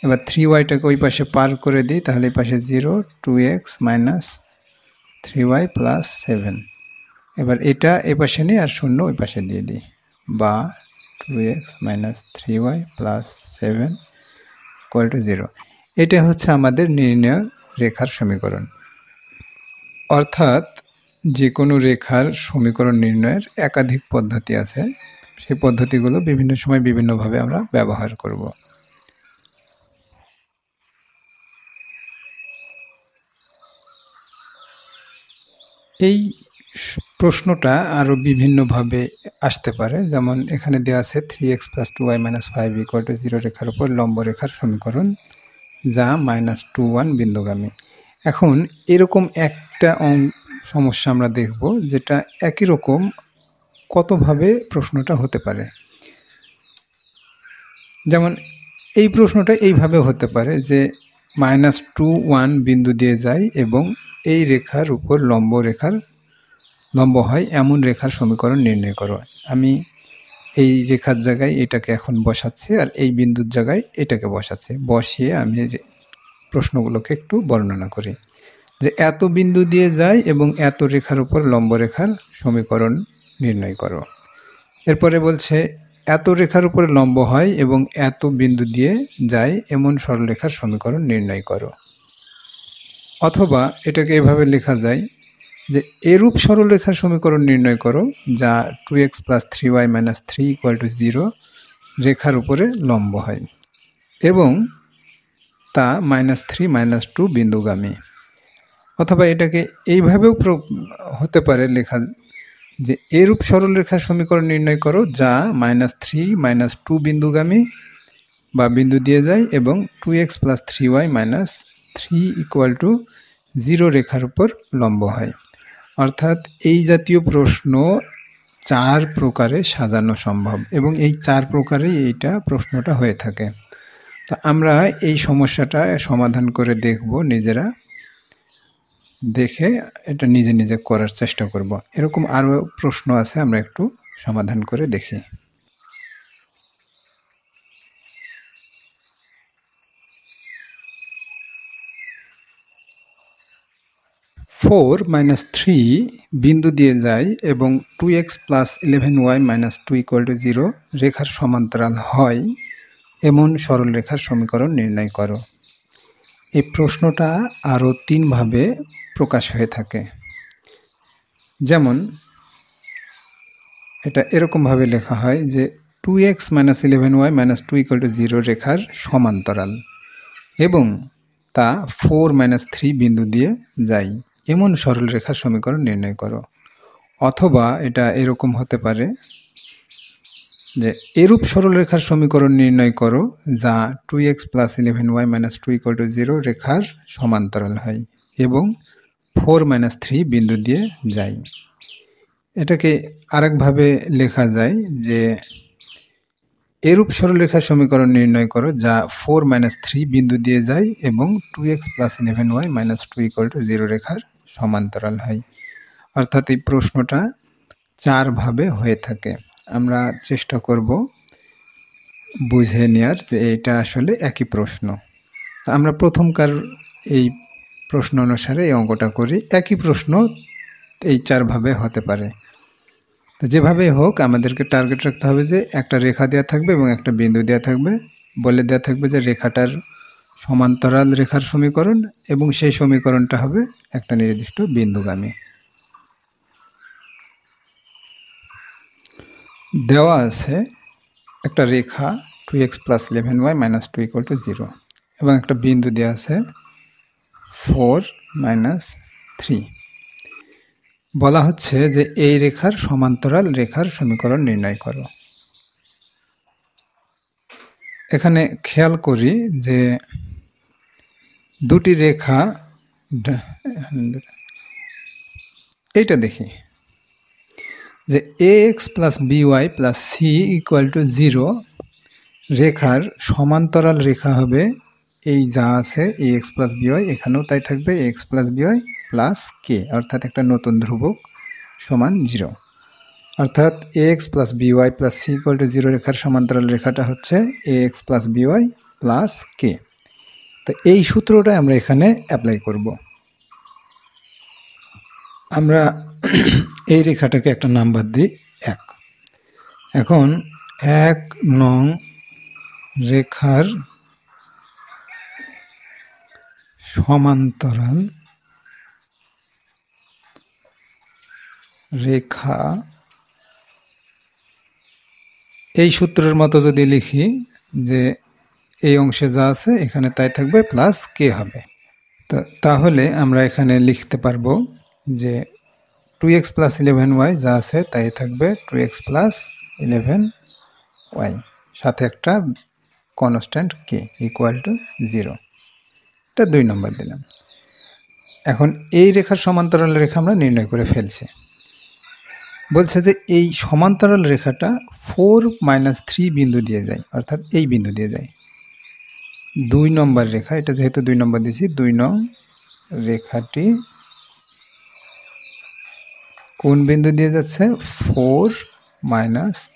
এবার 3yটাকে ওই পাশে পার করে দিই, তাহলে এই পাশে 0, 2x মাইনাস 3y প্লাস 7। এবার এটা এই পাশে নিই আর শূন্য ওই পাশে দিয়ে দিই, বা 2x minus 3y plus 7 equal to 0। এটা হচ্ছে আমাদের নির্ণয় রেখার সমীকরণ। অর্থাৎ যে কোনো রেখার সমীকরণ নির্ণয়ের একাধিক পদ্ধতি আছে, সেই পদ্ধতিগুলো বিভিন্ন সময় বিভিন্নভাবে আমরা ব্যবহার করব। এই প্রশ্নটা আরও বিভিন্নভাবে আসতে পারে, যেমন এখানে দেওয়া আছে 3x + 2y - 5 = 0 রেখার উপর লম্ব রেখার সমীকরণ যা -2, 1 বিন্দুগামী। এখন এরকম একটা সমস্যা আমরা দেখব যেটা একই রকম কতভাবে প্রশ্নটা হতে পারে। যেমন এই প্রশ্নটা এইভাবে হতে পারে যে -2, 1 বিন্দু দিয়ে যায় এবং এই রেখার উপর লম্ব হয় এমন রেখার সমীকরণ নির্ণয় করো। আমি এই রেখার জায়গায় এটাকে এখন বসাচ্ছি আর এই বিন্দুর জায়গায় এটাকে বসাচ্ছি, বসিয়ে আমি প্রশ্নগুলোকে একটু বর্ণনা করি যে এত বিন্দু দিয়ে যায় এবং এত রেখার উপর লম্ব রেখার সমীকরণ নির্ণয় করো। এরপরে বলছে এত রেখার উপরে লম্ব হয় এবং এত বিন্দু দিয়ে যায় এমন সরলরেখার সমীকরণ নির্ণয় করো। অথবা এটাকে এভাবে লেখা যায় যে এরূপ সরলরেখার সমীকরণ নির্ণয় করো যা 2x + 3y - 3 = 0 রেখার উপরে লম্ব হয় এবং তা -3 - 2 বিন্দুগামী। অথবা এটাকে এইভাবেও হতে পারে লেখা যে এরূপ সরলরেখার সমীকরণ নির্ণয় করো যা -3 -2 বিন্দুগামী বা বিন্দু দিয়ে যায় এবং 2x + 3y - 3 = 0 রেখার উপর লম্ব হয়। অর্থাৎ এই জাতীয় প্রশ্ন 4 প্রকারে সাজানো সম্ভব এবং এই 4 প্রকারেই এইটা প্রশ্নটা হয়ে থাকে। তো আমরা এই সমস্যাটা সমাধান করে দেখব নিজেরা। দেখে এটা নিজে নিজে করার চেষ্টা করব। এরকম আরও প্রশ্ন আছে, আমরা একটু সমাধান করে দেখি। 4 - 3 বিন্দু দিয়ে যায় এবং 2x + 11y - 2 = 0 রেখার সমান্তরাল হয় এমন সরলরেখার সমীকরণ নির্ণয় করো। এই প্রশ্নটা আরও 3 ভাবে প্রকাশ হয়ে থাকে। যেমন এটা এরকমভাবে লেখা হয় যে 2x - 11y - 2 = 0 রেখার সমান্তরাল এবং তা 4 - 3 বিন্দু দিয়ে যায় এমন সরলরেখার সমীকরণ নির্ণয় করো। অথবা এটা এরকম হতে পারে যে এরূপ সরলরেখার সমীকরণ নির্ণয় করো যা 2x + 11y - 2 = 0 রেখার সমান্তরাল হয় এবং 4 - 3 বিন্দু দিয়ে যায়। এটাকে আরেকভাবে লেখা যায় যে এরূপ সরলরেখার সমীকরণ নির্ণয় করো যা 4 - 3 বিন্দু দিয়ে যায় এবং 2x + 11y - 2 = 0 রেখার সমান্তরাল হয়। অর্থাৎ এই প্রশ্নটা 4 ভাবে হয়ে থাকে। আমরা চেষ্টা করব বুঝে নেওয়ার যে এটা আসলে একই প্রশ্ন। আমরা প্রথমকার এই প্রশ্ন অনুসারে এই অঙ্কটা করি। একই প্রশ্ন এই 4 ভাবে হতে পারে। তো যেভাবেই হোক আমাদেরকে টার্গেট রাখতে হবে যে একটা রেখা দেওয়া থাকবে এবং একটা বিন্দু দেওয়া থাকবে, বলে দেওয়া থাকবে যে রেখাটার সমান্তরাল রেখার সমীকরণ এবং সেই সমীকরণটা হবে একটা নির্দিষ্ট বিন্দুগামী। দেওয়া আছে একটা রেখা 2x + 11y - 2 = 0 এবং একটা বিন্দু দেওয়া আছে 4 - 3। বলা হচ্ছে যে এই রেখার সমান্তরাল রেখার সমীকরণ নির্ণয় করো। এখানে খেয়াল করি যে দুটি রেখা, এইটা দেখি যে ax + by + c = 0 রেখার সমান্তরাল রেখা হবে এই যা আছে ax + by, এখানেও তাই থাকবে ax + by + k, অর্থাৎ একটা নতুন ধ্রুবক সমান 0। অর্থাৎ ax + by + c = 0 রেখার সমান্তরাল রেখাটা হচ্ছে ax + by + k। তো এই সূত্রটা আমরা এখানে অ্যাপ্লাই করব। আমরা এই রেখাটাকে একটা নাম্বার দিই 1। এখন 1 নং রেখার সমান্তরাল রেখা, এই সূত্রের মতো যদি লিখি যে এই অংশে যা আছে এখানে তাই থাকবে প্লাস কে হবে। তাহলে আমরা এখানে লিখতে পারবো যে 2x + 11y যা আছে তাই থাকবে 2x + 11y, সাথে একটা কনস্ট্যান্ট k = 0। এটা 2 নম্বর দিলাম। এখন এই রেখার সমান্তরাল রেখা আমরা নির্ণয় করে ফেলছি। বলছে যে এই সমান্তরাল রেখাটা 4 - 3 বিন্দু দিয়ে যায়, অর্থাৎ এই বিন্দু দিয়ে যায়। 2 নম্বর রেখা, এটা যেহেতু 2 নম্বর দিয়েছি, 2 নং রেখাটি কোন বিন্দু দিয়ে যাচ্ছে? 4 -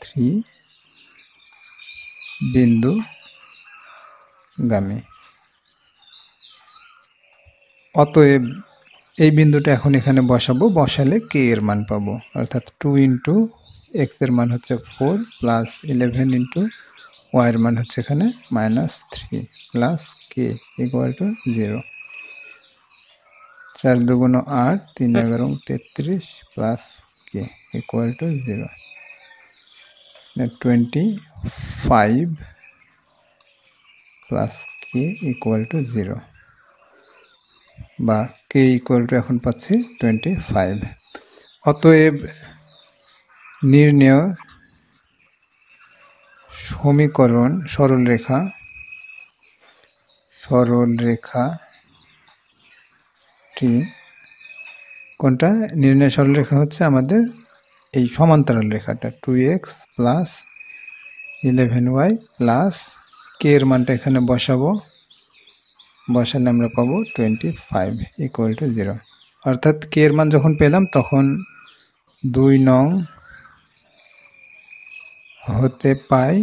3 বিন্দু গামী। অতএব এই বিন্দুটা এখন এখানে বসাবো, বসালে k এর মান পাবো, অর্থাৎ 2 * x এর মান হচ্ছে 4 + 11 * y এর মান হচ্ছে এখানে -3 + k = 0। 4 × 2 = 8, 3 × 11 = 33 + k = 0। 25 + k = 0, বা k = এখন পাচ্ছি 25। অতএব নির্ণেয় সমীকরণ সরলরেখাটি কোনটা? নির্ণয় সরলরেখা হচ্ছে আমাদের এই সমান্তরাল রেখাটা 2x প্লাস 11y প্লাস কে এর মানটা এখানে বসালে আমরা পাবো 25 ইকুয়াল টু 0। অর্থাৎ কে এর মান যখন পেলাম তখন 2 নং হতে পাই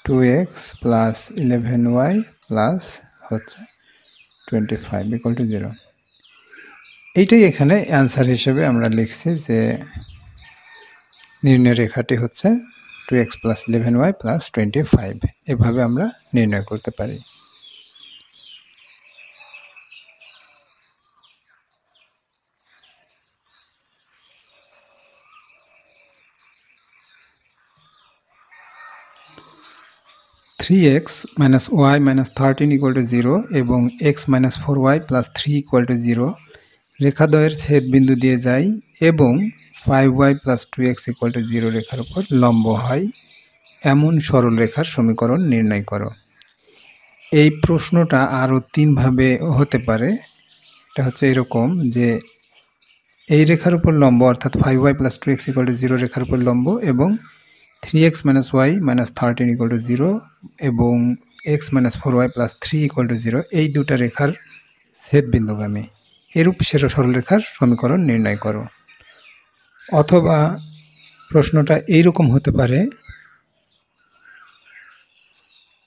2x প্লাস 11y প্লাস হচ্ছে 25 ইকুয়াল টু 0। এইটাই এখানে অ্যান্সার হিসেবে আমরা লিখছি যে নির্ণয় রেখাটি হচ্ছে 2x প্লাস 11y প্লাস 25। এভাবে আমরা নির্ণয় করতে পারি। x minus y minus 13 equal to 0 এবং x minus 4y plus 3 equal to 0 রেখাদ্বয়ের ছেদ বিন্দু দিয়ে যায় এবং 5y plus 2x equal to 0 রেখার উপর লম্ব হয় এমন সরল রেখার সমীকরণ নির্ণয় করো। এই প্রশ্নটা আরও 3 ভাবে হতে পারে। এটা হচ্ছে এরকম যে এই রেখার উপর লম্ব অর্থাৎ 5y plus 2x equal to 0 রেখার উপর লম্ব এবং 3x minus y minus 13 equal to 0 এবং x minus 4y plus 3 equal to 0 এই দুটা রেখার ছেদবিন্দুগামী এরূপ সরলরেখার সমীকরণ নির্ণয় করো। অথবা প্রশ্নটা এইরকম হতে পারে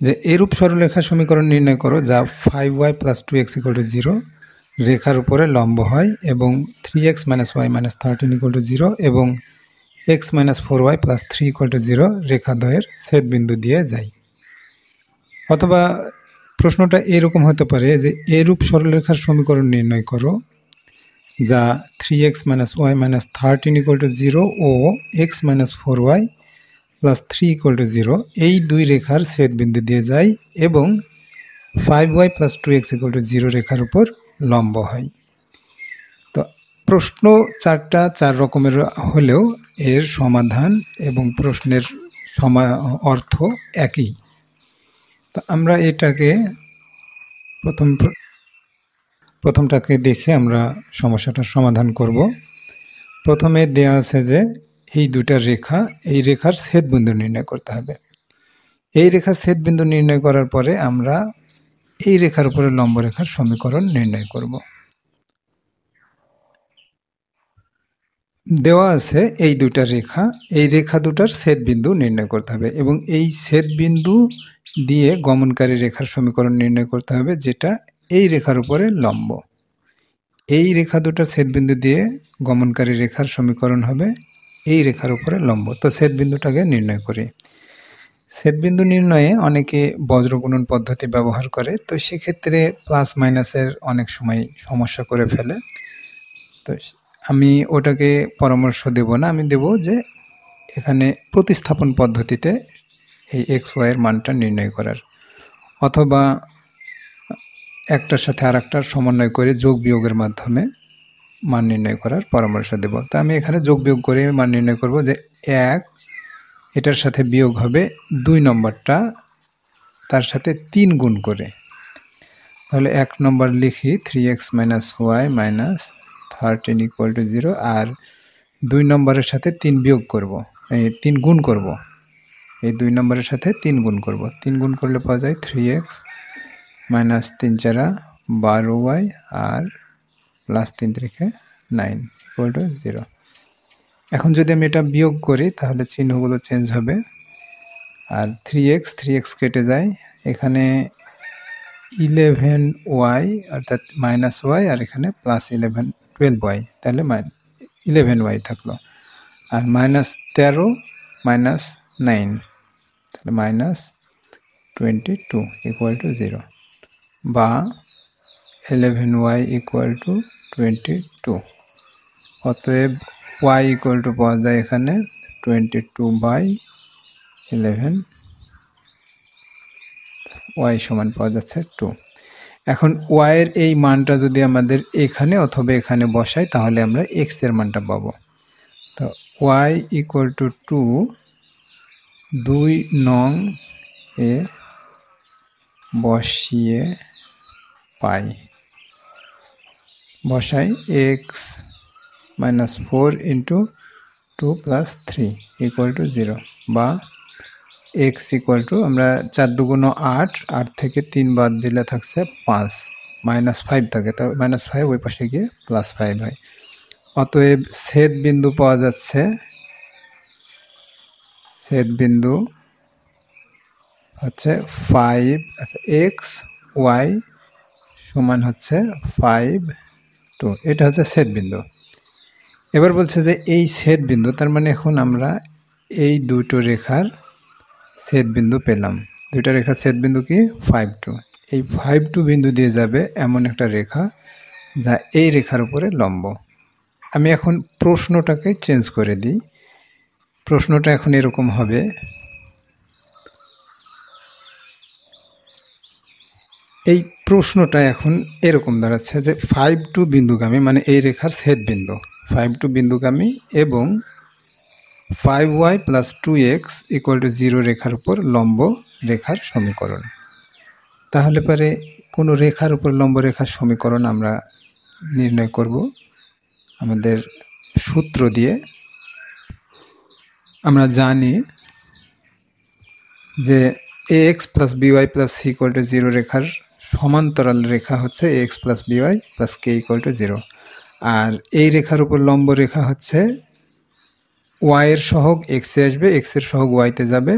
যে এরূপ সরলরেখার সমীকরণ নির্ণয় করো যা 5y plus 2x equal to 0 রেখার উপরে লম্ব হয় এবং 3x minus y minus 13 equal to 0 এবং x minus 4y plus 3 equal to 0 রেখাদ্বয়ের ছেদবিন্দু দিয়ে যায়। অথবা প্রশ্নটা এরকম হতে পারে যে এরূপ সরলরেখার সমীকরণ নির্ণয় করো যা 3x minus y minus 13 equal to 0 O x minus 4y plus 3 equal to 0 এই দুই রেখার ছেদবিন্দু দিয়ে যায় এবং 5y plus 2x equal to 0 রেখার উপর লম্ব হয়। তো প্রশ্ন চার রকমের হলেও এর সমাধান এবং প্রশ্নের অর্থ একই। তো আমরা এটাকে প্রথমটাকে দেখে আমরা সমস্যাটার সমাধান করব। প্রথমে দেয়া আছে যে এই দুটা রেখা এই রেখার ছেদবিন্দু নির্ণয় করতে হবে। এই রেখার ছেদবিন্দু নির্ণয় করার পরে আমরা এই রেখার উপরে লম্ব রেখার সমীকরণ নির্ণয় করব। দেওয়া আছে এই দুটা রেখা এই রেখা দুটার ছেদবিন্দু নির্ণয় করতে হবে এবং এই ছেদবিন্দু দিয়ে গমনকারী রেখার সমীকরণ নির্ণয় করতে হবে যেটা এই রেখার উপরে লম্ব। এই রেখা দুটার ছেদবিন্দু দিয়ে গমনকারী রেখার সমীকরণ হবে এই রেখার উপরে লম্ব। তো ছেদবিন্দুটাকে নির্ণয় করি। ছেদবিন্দু নির্ণয়ে অনেকে বজ্রগুণন পদ্ধতি ব্যবহার করে। তো সেক্ষেত্রে প্লাস মাইনাসের অনেক সময় সমস্যা করে ফেলে। তো আমি ওটাকে পরামর্শ দেব না, আমি দেব যে এখানে প্রতিস্থাপন পদ্ধতিতে এই এক্স ওয়াইয়ের মানটা নির্ণয় করার, অথবা একটার সাথে আর একটার সমন্বয় করে যোগ বিয়োগের মাধ্যমে মান নির্ণয় করার পরামর্শ দেব। তা আমি এখানে যোগ বিয়োগ করে মান নির্ণয় করব যে 1 এটার সাথে বিয়োগ হবে 2 নম্বরটা তার সাথে 3 গুণ করে। তাহলে 1 নম্বর লিখি 3x minus y minus 13 equal to 0 আর 2 নম্বরের সাথে 3 বিয়োগ করব, এই 3 গুণ করব, এই 2 নম্বরের সাথে 3 গুণ করব। 3 গুণ করলে পাওয়া যায় 3x minus 3 4 12y আর প্লাস 3 3 9 equal to 0। এখন যদি আমি এটা বিয়োগ করি তাহলে চিহ্নগুলো চেঞ্জ হবে আর 3x কেটে যায়, এখানে 11y অর্থাৎ মাইনাস y আর এখানে প্লাস 12y, তাহলে 11y থাকলো আর মাইনাস 13 মাইনাস 9 তাহলে মাইনাস 22 ইকুয়াল টু 0 বা 11y ইকুয়াল টু 22। অতএব y ইকুয়াল টু পাওয়া যায় এখানে 22/11, y সমান পাওয়া যাচ্ছে 2। এখন y এর এই মানটা যদি আমাদের এখানে অথবা এখানে বসাই তাহলে আমরা x এর মানটা পাবো। তো y ইকুয়াল টু 2 নং এ বসিয়ে বসাই x minus 4 into 2 plus 3 equal to 0 বা x ইকুয়াল টু আমরা 4 দুগুণ 8, 8 থেকে 3 বাদ দিলে থাকছে 5, মাইনাস 5 থাকে, তো মাইনাস 5 ওই পাশে গিয়ে প্লাস 5 হয়। অতএব ছেদ বিন্দু পাওয়া যাচ্ছে, ছেদ বিন্দু হচ্ছে 5 x y সমান হচ্ছে 5 2, এটা হচ্ছে ছেদ বিন্দু। এবার বলছে যে এই ছেদ বিন্দু, তার মানে এখন আমরা এই দুটো রেখার ছেদ বিন্দু পেলাম। দুইটা রেখার ছেদ বিন্দু কি 5 2, এই 5 2 বিন্দু দিয়ে যাবে এমন একটা রেখা যা এই রেখার উপরে লম্ব। আমি এখন প্রশ্নটাকে চেঞ্জ করে দিই। প্রশ্নটা এখন এরকম হবে, এই প্রশ্নটা এখন এরকম দাঁড়াচ্ছে যে 5 2 বিন্দুগামী, মানে এই রেখার ছেদ বিন্দু 5 2 বিন্দুগামী এবং 5y plus 2x equal to 0 রেখার উপর লম্ব রেখার সমীকরণ। তাহলে পরে কোনো রেখার উপর লম্ব রেখার সমীকরণ আমরা নির্ণয় করব আমাদের সূত্র দিয়ে। আমরা জানি যে ax plus by plus c equal to 0 রেখার সমান্তরাল রেখা হচ্ছে ax plus by plus k equal to 0, আর এই রেখার উপর লম্ব রেখা হচ্ছে y এর সহগ x এ আসবে, x এর সহগ y তে যাবে,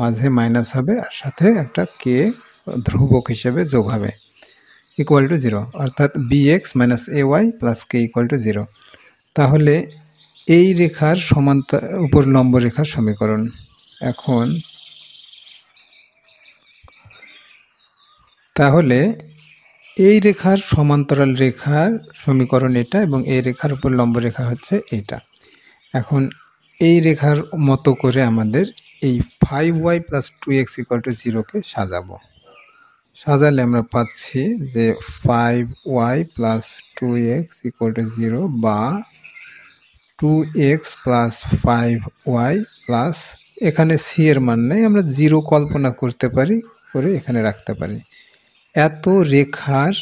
মাঝে মাইনাস হবে আর সাথে একটা k ধ্রুবক হিসেবে যোগ হবে, ইকুয়াল টু 0, অর্থাৎ bx minus ay plus k equal to 0। তাহলে এই রেখার উপর লম্ব রেখার সমীকরণ। এখন তাহলে এই রেখার সমান্তরাল রেখার সমীকরণ এটা এবং এই রেখার উপর লম্ব রেখা হচ্ছে এটা। এখন এই রেখার মতো করে আমাদের এই 5y plus 2x equal to 0 কে সাজাবো। সাজালে আমরা পাচ্ছি যে 5y plus 2x equal to 0 বা 2x প্লাস 5y প্লাস, এখানে c এর মান নেই, আমরা 0 কল্পনা করতে পারি, করে এখানে রাখতে পারি। এত রেখার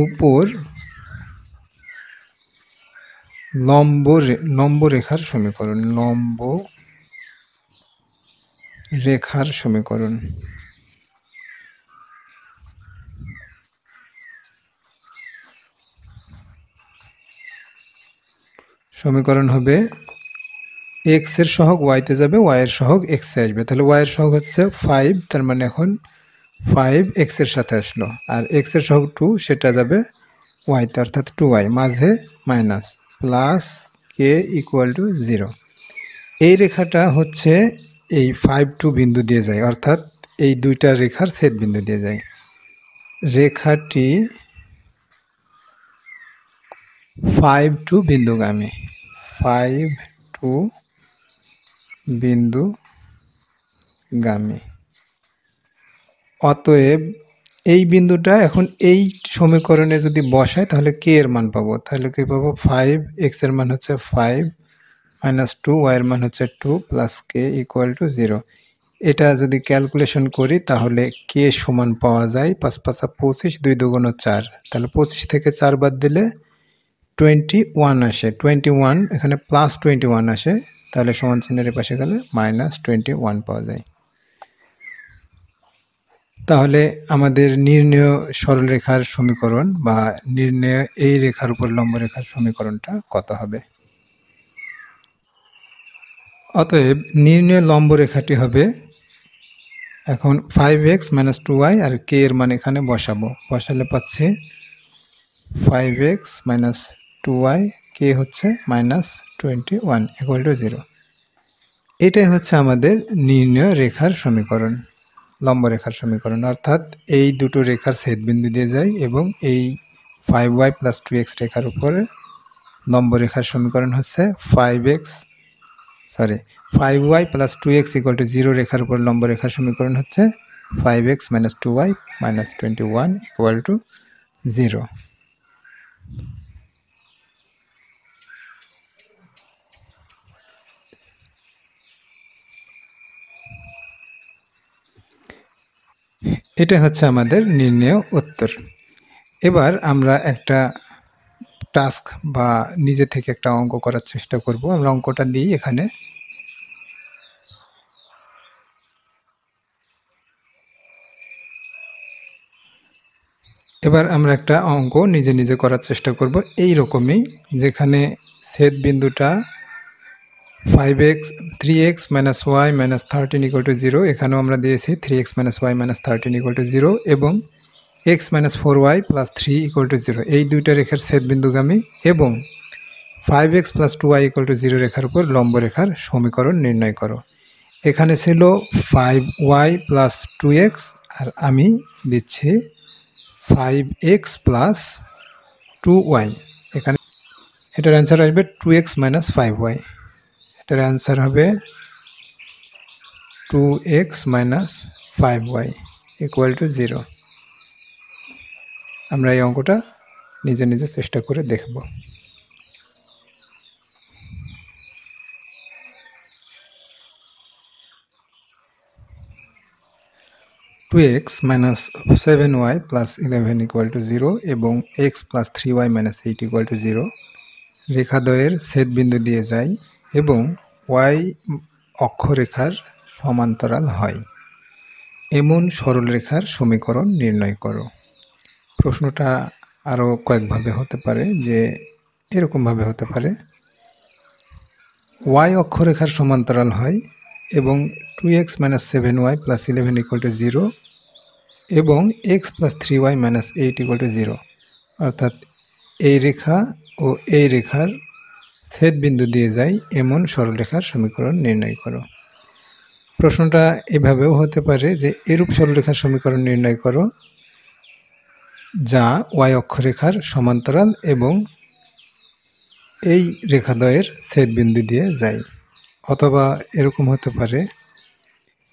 উপর লম্ব রেখার সমীকরণ, লম্ব রেখার সমীকরণ। সমীকরণ হবে x এর সহগ y তে যাবে, y এর সহগ x এ আসবে, তাহলে y এর সহগ হচ্ছে 5, তার মানে এখন 5 x এর সাথে আসলো, আর x এর সহগ 2 সেটা যাবে y তে, অর্থাৎ 2y, মাঝে minus plus k equal to 0। এই রেখাটা হচ্ছে এই 5 2 বিন্দু দিয়ে যায়, অর্থাৎ এই দুইটা রেখার ছেদ বিন্দু দিয়ে যায়। রেখাটি 5 2 বিন্দুগামী, 5 2 বিন্দুগামী। অতএব এই বিন্দুটা এখন এই সমীকরণে যদি বসায় তাহলে k এর মান পাবো। তাহলে কি পাবো, 5x এর মান হচ্ছে 5 মাইনাস 2, y এর মান হচ্ছে 2 প্লাস k ইকুয়াল টু 0। এটা যদি ক্যালকুলেশন করি তাহলে k সমান পাওয়া যায় 5 5 25, 2 দুগুণ 4, তাহলে 25 থেকে 4 বাদ দিলে 21 আসে, 21 এখানে প্লাস 21 আসে, তাহলে সমান চিহ্নের পাশে গেলে মাইনাস 21 পাওয়া যায়। তাহলে আমাদের নির্ণেয় সরলরেখার সমীকরণ বা নির্ণেয় এই রেখার উপর লম্ব রেখার সমীকরণটা কত হবে? অতএব নির্ণেয় লম্ব রেখাটি হবে, এখন 5x মাইনাস 2y আর k এর মান এখানে বসাবো, বসালে পাচ্ছি 5x মাইনাস 2y, k হচ্ছে মাইনাস 21 ইকুয়াল টু 0। এটাই হচ্ছে আমাদের নির্ণেয় রেখার সমীকরণ, লম্ব রেখার সমীকরণ, অর্থাৎ এই দুটো রেখার ছেদবিন্দু দিয়ে যায় এবং এই 5y প্লাস 2x রেখার উপরে লম্ব রেখার সমীকরণ হচ্ছে 5y plus 2x equal to 0 রেখার উপর লম্ব রেখার সমীকরণ হচ্ছে 5x minus 2y minus 21 equal to 0. এটা হচ্ছে আমাদের নির্ণেয় উত্তর। এবার আমরা একটা টাস্ক বা নিজে থেকে একটা অঙ্ক করার চেষ্টা করব। আমরা অঙ্কটা দিই এখানে। এবার আমরা একটা অঙ্ক নিজে নিজে করার চেষ্টা করব এই রকমই, যেখানে ছেদ বিন্দুটা 5x 3x minus y minus 13 equal to 0, এখানেও আমরা দিয়েছি 3x minus y minus 13 equal to 0 এবং x minus 4y plus 3 equal to 0 এই দুইটা রেখার ছেদবিন্দুগামী এবং 5x plus 2y equal to 0 রেখার উপর লম্ব রেখার সমীকরণ নির্ণয় করো। এখানে ছিল 5y plus 2x আর আমি দিচ্ছি 5x plus 2y। এখানে এটার অ্যান্সার আসবে 2x minus 5y। এটার অ্যান্সার হবে 2x minus 5y equal to 0। আমরা এই অঙ্কটা নিজে নিজে চেষ্টা করে দেখব। 2x minus 7y plus 11 equal to 0 এবং x plus 3y minus 8 equal to 0 রেখাদ্বয়ের ছেদবিন্দু দিয়ে যায় এবং y অক্ষরেখার সমান্তরাল হয় এমন সরলরেখার সমীকরণ নির্ণয় করো। প্রশ্নটা আরও কয়েকভাবে হতে পারে, যে এরকমভাবে হতে পারে, y অক্ষরেখার সমান্তরাল হয় এবং 2x minus 7y plus 11 equal to 0 এবং x plus 3y minus 8 equal to 0, অর্থাৎ এই রেখা ও এই রেখার ছেদবিন্দু দিয়ে যায় এমন সরলরেখার সমীকরণ নির্ণয় করো। প্রশ্নটা এভাবেও হতে পারে যে এরূপ সরলরেখার সমীকরণ নির্ণয় করো যা y অক্ষরেখার সমান্তরাল এবং এই রেখাদ্বয়ের ছেদবিন্দু দিয়ে যায়। অথবা এরকম হতে পারে,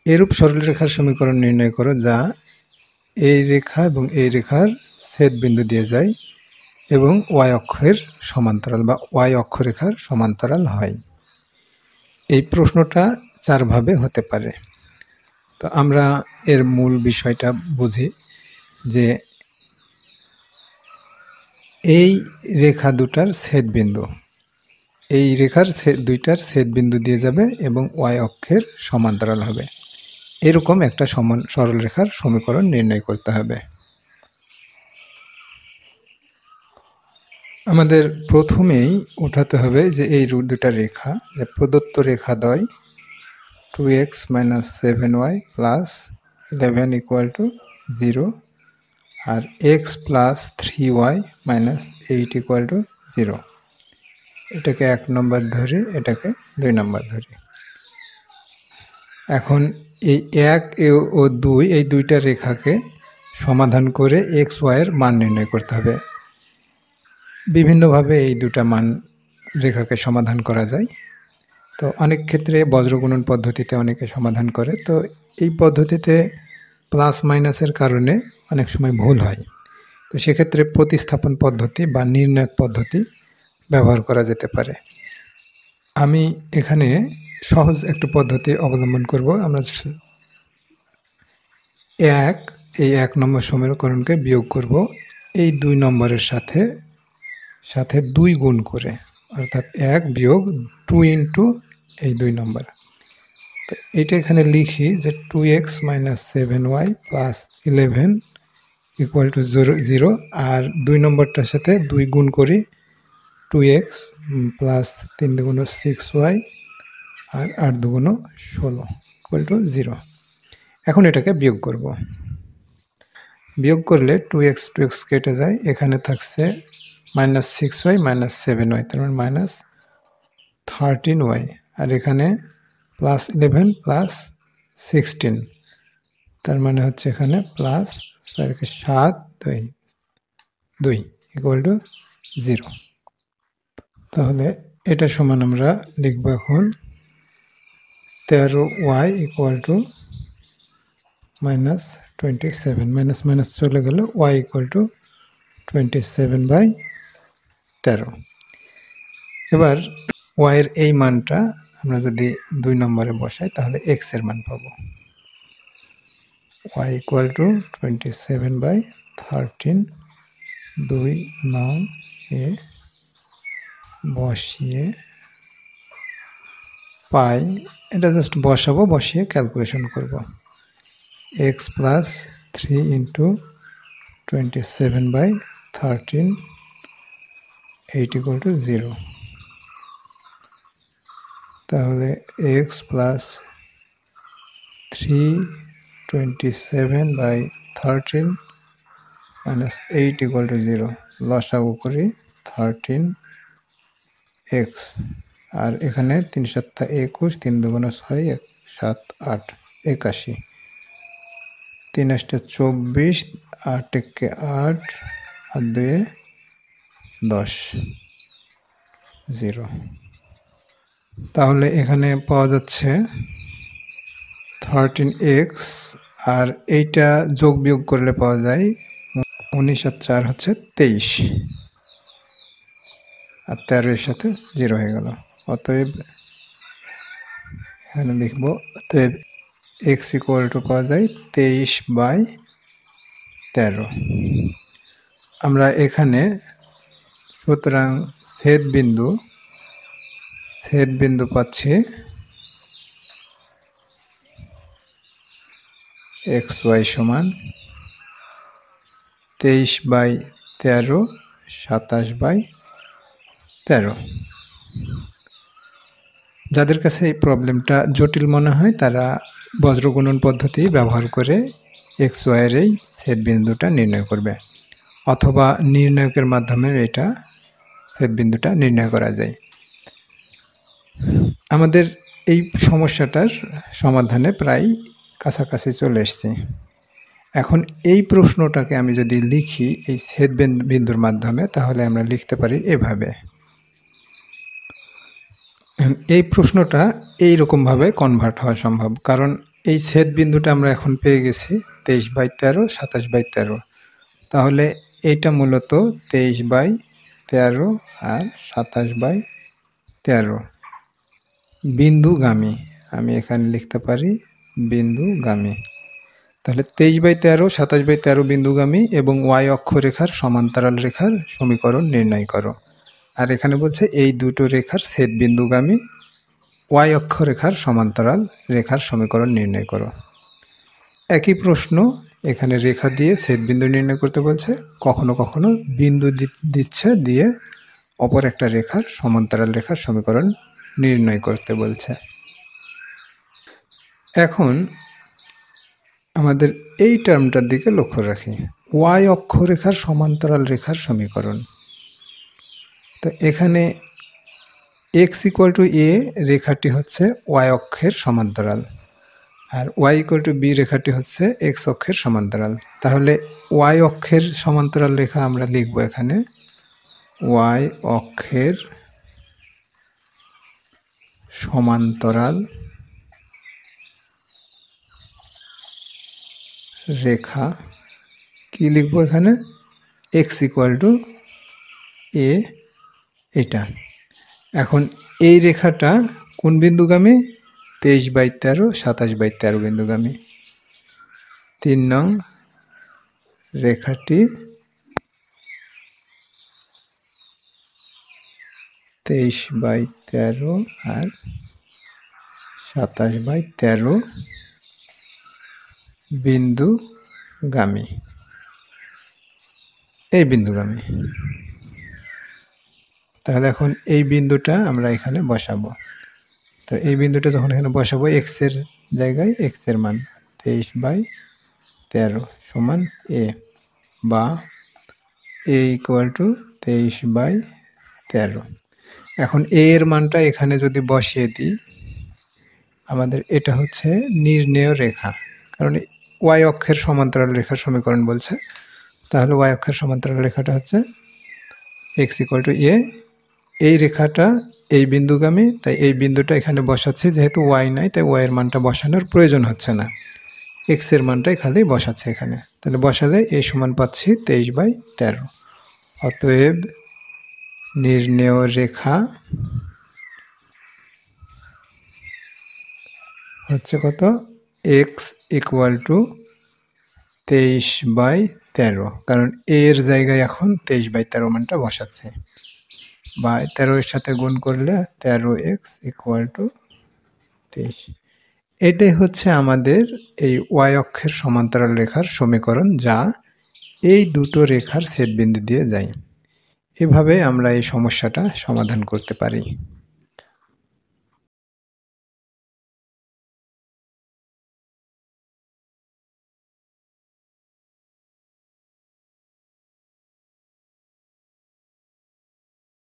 এরূপ সরলরেখার সমীকরণ নির্ণয় করো যা এই রেখা এবং এই রেখার ছেদবিন্দু দিয়ে যায় এবং y অক্ষের সমান্তরাল বা y অক্ষরেখার সমান্তরাল হয়। এই প্রশ্নটা চারভাবে হতে পারে। তো আমরা এর মূল বিষয়টা বুঝি যে এই রেখা দুটার ছেদবিন্দু, এই রেখার দুইটার ছেদবিন্দু দিয়ে যাবে এবং y অক্ষের সমান্তরাল হবে, এরকম একটা সরলরেখার সমীকরণ নির্ণয় করতে হবে। আমাদের প্রথমেই উঠাতে হবে যে এই দুটা রেখা, যে প্রদত্ত রেখাদ্বয় 2x minus 7y plus 11 equal to 0 R x plus 3y minus 8 equal to 0, এটাকে 1 নম্বর ধরি, এটাকে 2 নম্বর ধরি। এখন এই 1 ও 2 এই দুইটা রেখাকে সমাধান করে x y এর মান নির্ণয় করতে হবে। বিভিন্নভাবে এই দুটা মান রেখাকে সমাধান করা যায়। তো অনেক ক্ষেত্রে বজ্রগুণন পদ্ধতিতে অনেকে সমাধান করে। তো এই পদ্ধতিতে প্লাস মাইনাসের কারণে অনেক সময় ভুল হয়। তো সেক্ষেত্রে প্রতিস্থাপন পদ্ধতি বা নির্ণায়ক পদ্ধতি ব্যবহার করা যেতে পারে। আমি এখানে সহজ একটা পদ্ধতি অবলম্বন করব। আমরা এই 1 নম্বর সমীকরণকে বিয়োগ করব এই 2 নম্বরের সাথে 2 গুণ করে, অর্থাৎ 1 বিয়োগ 2 ইন্টু এই 2 নম্বর। তো এটা এখানে লিখি যে 2x minus 7y plus 11 equal to 0 আর 2 নম্বরটার সাথে 2 গুণ করি 2x প্লাস 3 দুগুণ 6y আর 8 দুগুণ 16 equal to 0। এখন এটাকে বিয়োগ করব। বিয়োগ করলে 2x কেটে যায়, এখানে থাকছে মাইনাস 6y মাইনাস 7y, তার মানে মাইনাস 13y, আর এখানে প্লাস 11 প্লাস 16, তার মানে হচ্ছে এখানে প্লাস 7 2 ইকুয়াল টু 0। তাহলে এটা সমান আমরা লিখব এখন 13y equal to minus 27, minus minus চলে গেল, y ইকুয়াল টু 27/13। এবার y এর এই মানটা আমরা যদি 2 নম্বরে বসাই তাহলে x এর মান পাবো। y ইকুয়াল টু 27/13, 2 নং এ বসিয়ে পাই, এটা জাস্ট বসাবো, বসিয়ে ক্যালকুলেশন করব। x plus 3 into 27/13 8 equal to 0। তাহলে x plus 3 27/13 minus 8 equal to 0, লসাগু করি 13x, আর এখানে 3 7 21, 3 2 6, 7 8 81, 3 8 24, 8 1 8, আর 2 10, 0। তাহলে এখানে পাওয়া যাচ্ছে 13x, আর এইটা যোগ বিয়োগ করলে পাওয়া যায় 19 আর 4 হচ্ছে 23, আর 13 এর সাথে 0 হয়ে গেল। অতএব এখানে লিখব, অতএব x ইকুয়াল টু পাওয়া যায় 23/13। আমরা এখানে সুতরাং ছেদ বিন্দু পাচ্ছি xy সমান 23/13, 27/13। যাদের কাছে এই প্রবলেমটা জটিল মনে হয় তারা বজ্রগুণন পদ্ধতি ব্যবহার করে xy এর এই ছেদ বিন্দুটা নির্ণয় করবে, অথবা নির্ণায়কের মাধ্যমে এটা ছেদ বিন্দুটা নির্ণয় করা যায়। আমাদের এই সমস্যাটার সমাধানে প্রায় কাছাকাছি চলে এসেছি। এখন এই প্রশ্নটাকে আমি যদি লিখি এই ছেদ বিন্দুর মাধ্যমে, তাহলে আমরা লিখতে পারি এভাবে। এই প্রশ্নটা এইরকমভাবে কনভার্ট হওয়া সম্ভব, কারণ এই ছেদ বিন্দুটা আমরা এখন পেয়ে গেছি 23/13, 27/13। তাহলে এইটা মূলত 23/13 আর 27/13 বিন্দুগামী। আমি এখানে লিখতে পারি বিন্দুগামী। তাহলে 23/13, 27/13 বিন্দুগামী এবং y অক্ষরেখার সমান্তরাল রেখার সমীকরণ নির্ণয় করো। আর এখানে বলছে এই দুটো রেখার ছেদ বিন্দুগামী, y অক্ষরেখার সমান্তরাল রেখার সমীকরণ নির্ণয় করো। একই প্রশ্ন এখানে রেখা দিয়ে ছেদ বিন্দু নির্ণয় করতে বলছে, কখনো কখনো বিন্দু দিচ্ছে, দিয়ে অপর একটা রেখার সমান্তরাল রেখার সমীকরণ নির্ণয় করতে বলছে। এখন আমাদের এই টার্মটার দিকে লক্ষ্য রাখি, y অক্ষরেখার সমান্তরাল রেখার সমীকরণ। তো এখানে x ইকুয়াল টু a রেখাটি হচ্ছে y অক্ষের সমান্তরাল, আর y ইকুয়াল টু b রেখাটি হচ্ছে x অক্ষের সমান্তরাল। তাহলে y অক্ষের সমান্তরাল রেখা আমরা লিখব এখানে y অক্ষের সমান্তরাল রেখা কি লিখব এখানে, x ইকুয়াল টু a, এটা। এখন এই রেখাটা কোন বিন্দুগামী, 23/13, 27/13 বিন্দুগামী। 3 নং রেখাটি 23/13 আর 27/13 বিন্দুগামী, এই বিন্দুগামী। তাহলে এখন এই বিন্দুটা আমরা এখানে বসাবো। তো এই বিন্দুটা যখন এখানে বসাবো, x এর জায়গায় x এর মান 23/13 সমান a, বা a ইকুয়াল টু 23/13। এখন a এর মানটা এখানে যদি বসিয়ে দিই, আমাদের এটা হচ্ছে নির্ণেয় রেখা, কারণ y অক্ষের সমান্তরাল রেখার সমীকরণ বলছে। তাহলে y অক্ষের সমান্তরাল রেখাটা হচ্ছে x ইকুয়াল টু a, এই রেখাটা এই বিন্দুগামী, তাই এই বিন্দুটা এখানে বসাচ্ছি, যেহেতু y নাই তাই y এর মানটা বসানোর প্রয়োজন হচ্ছে না। এক্স এর মানটাই খালি বসাচ্ছে এখানে। তাহলে বসালে এই সমান পাচ্ছি 23/13। অতএব নির্ণেয় রেখা হচ্ছে কত, এক্স ইকুয়াল টু 23/13, কারণ এর জায়গায় এখন 23/13 মানটা বসাচ্ছে, বা 13 এর সাথে গুণ করলে 13x ইকুয়াল টু 23। এটাই হচ্ছে আমাদের এই ওয়াই অক্ষের সমান্তরাল রেখার সমীকরণ, যা এই দুটো রেখার ছেদবিন্দু দিয়ে যায়। এভাবে আমরা এই সমস্যাটা সমাধান করতে পারি।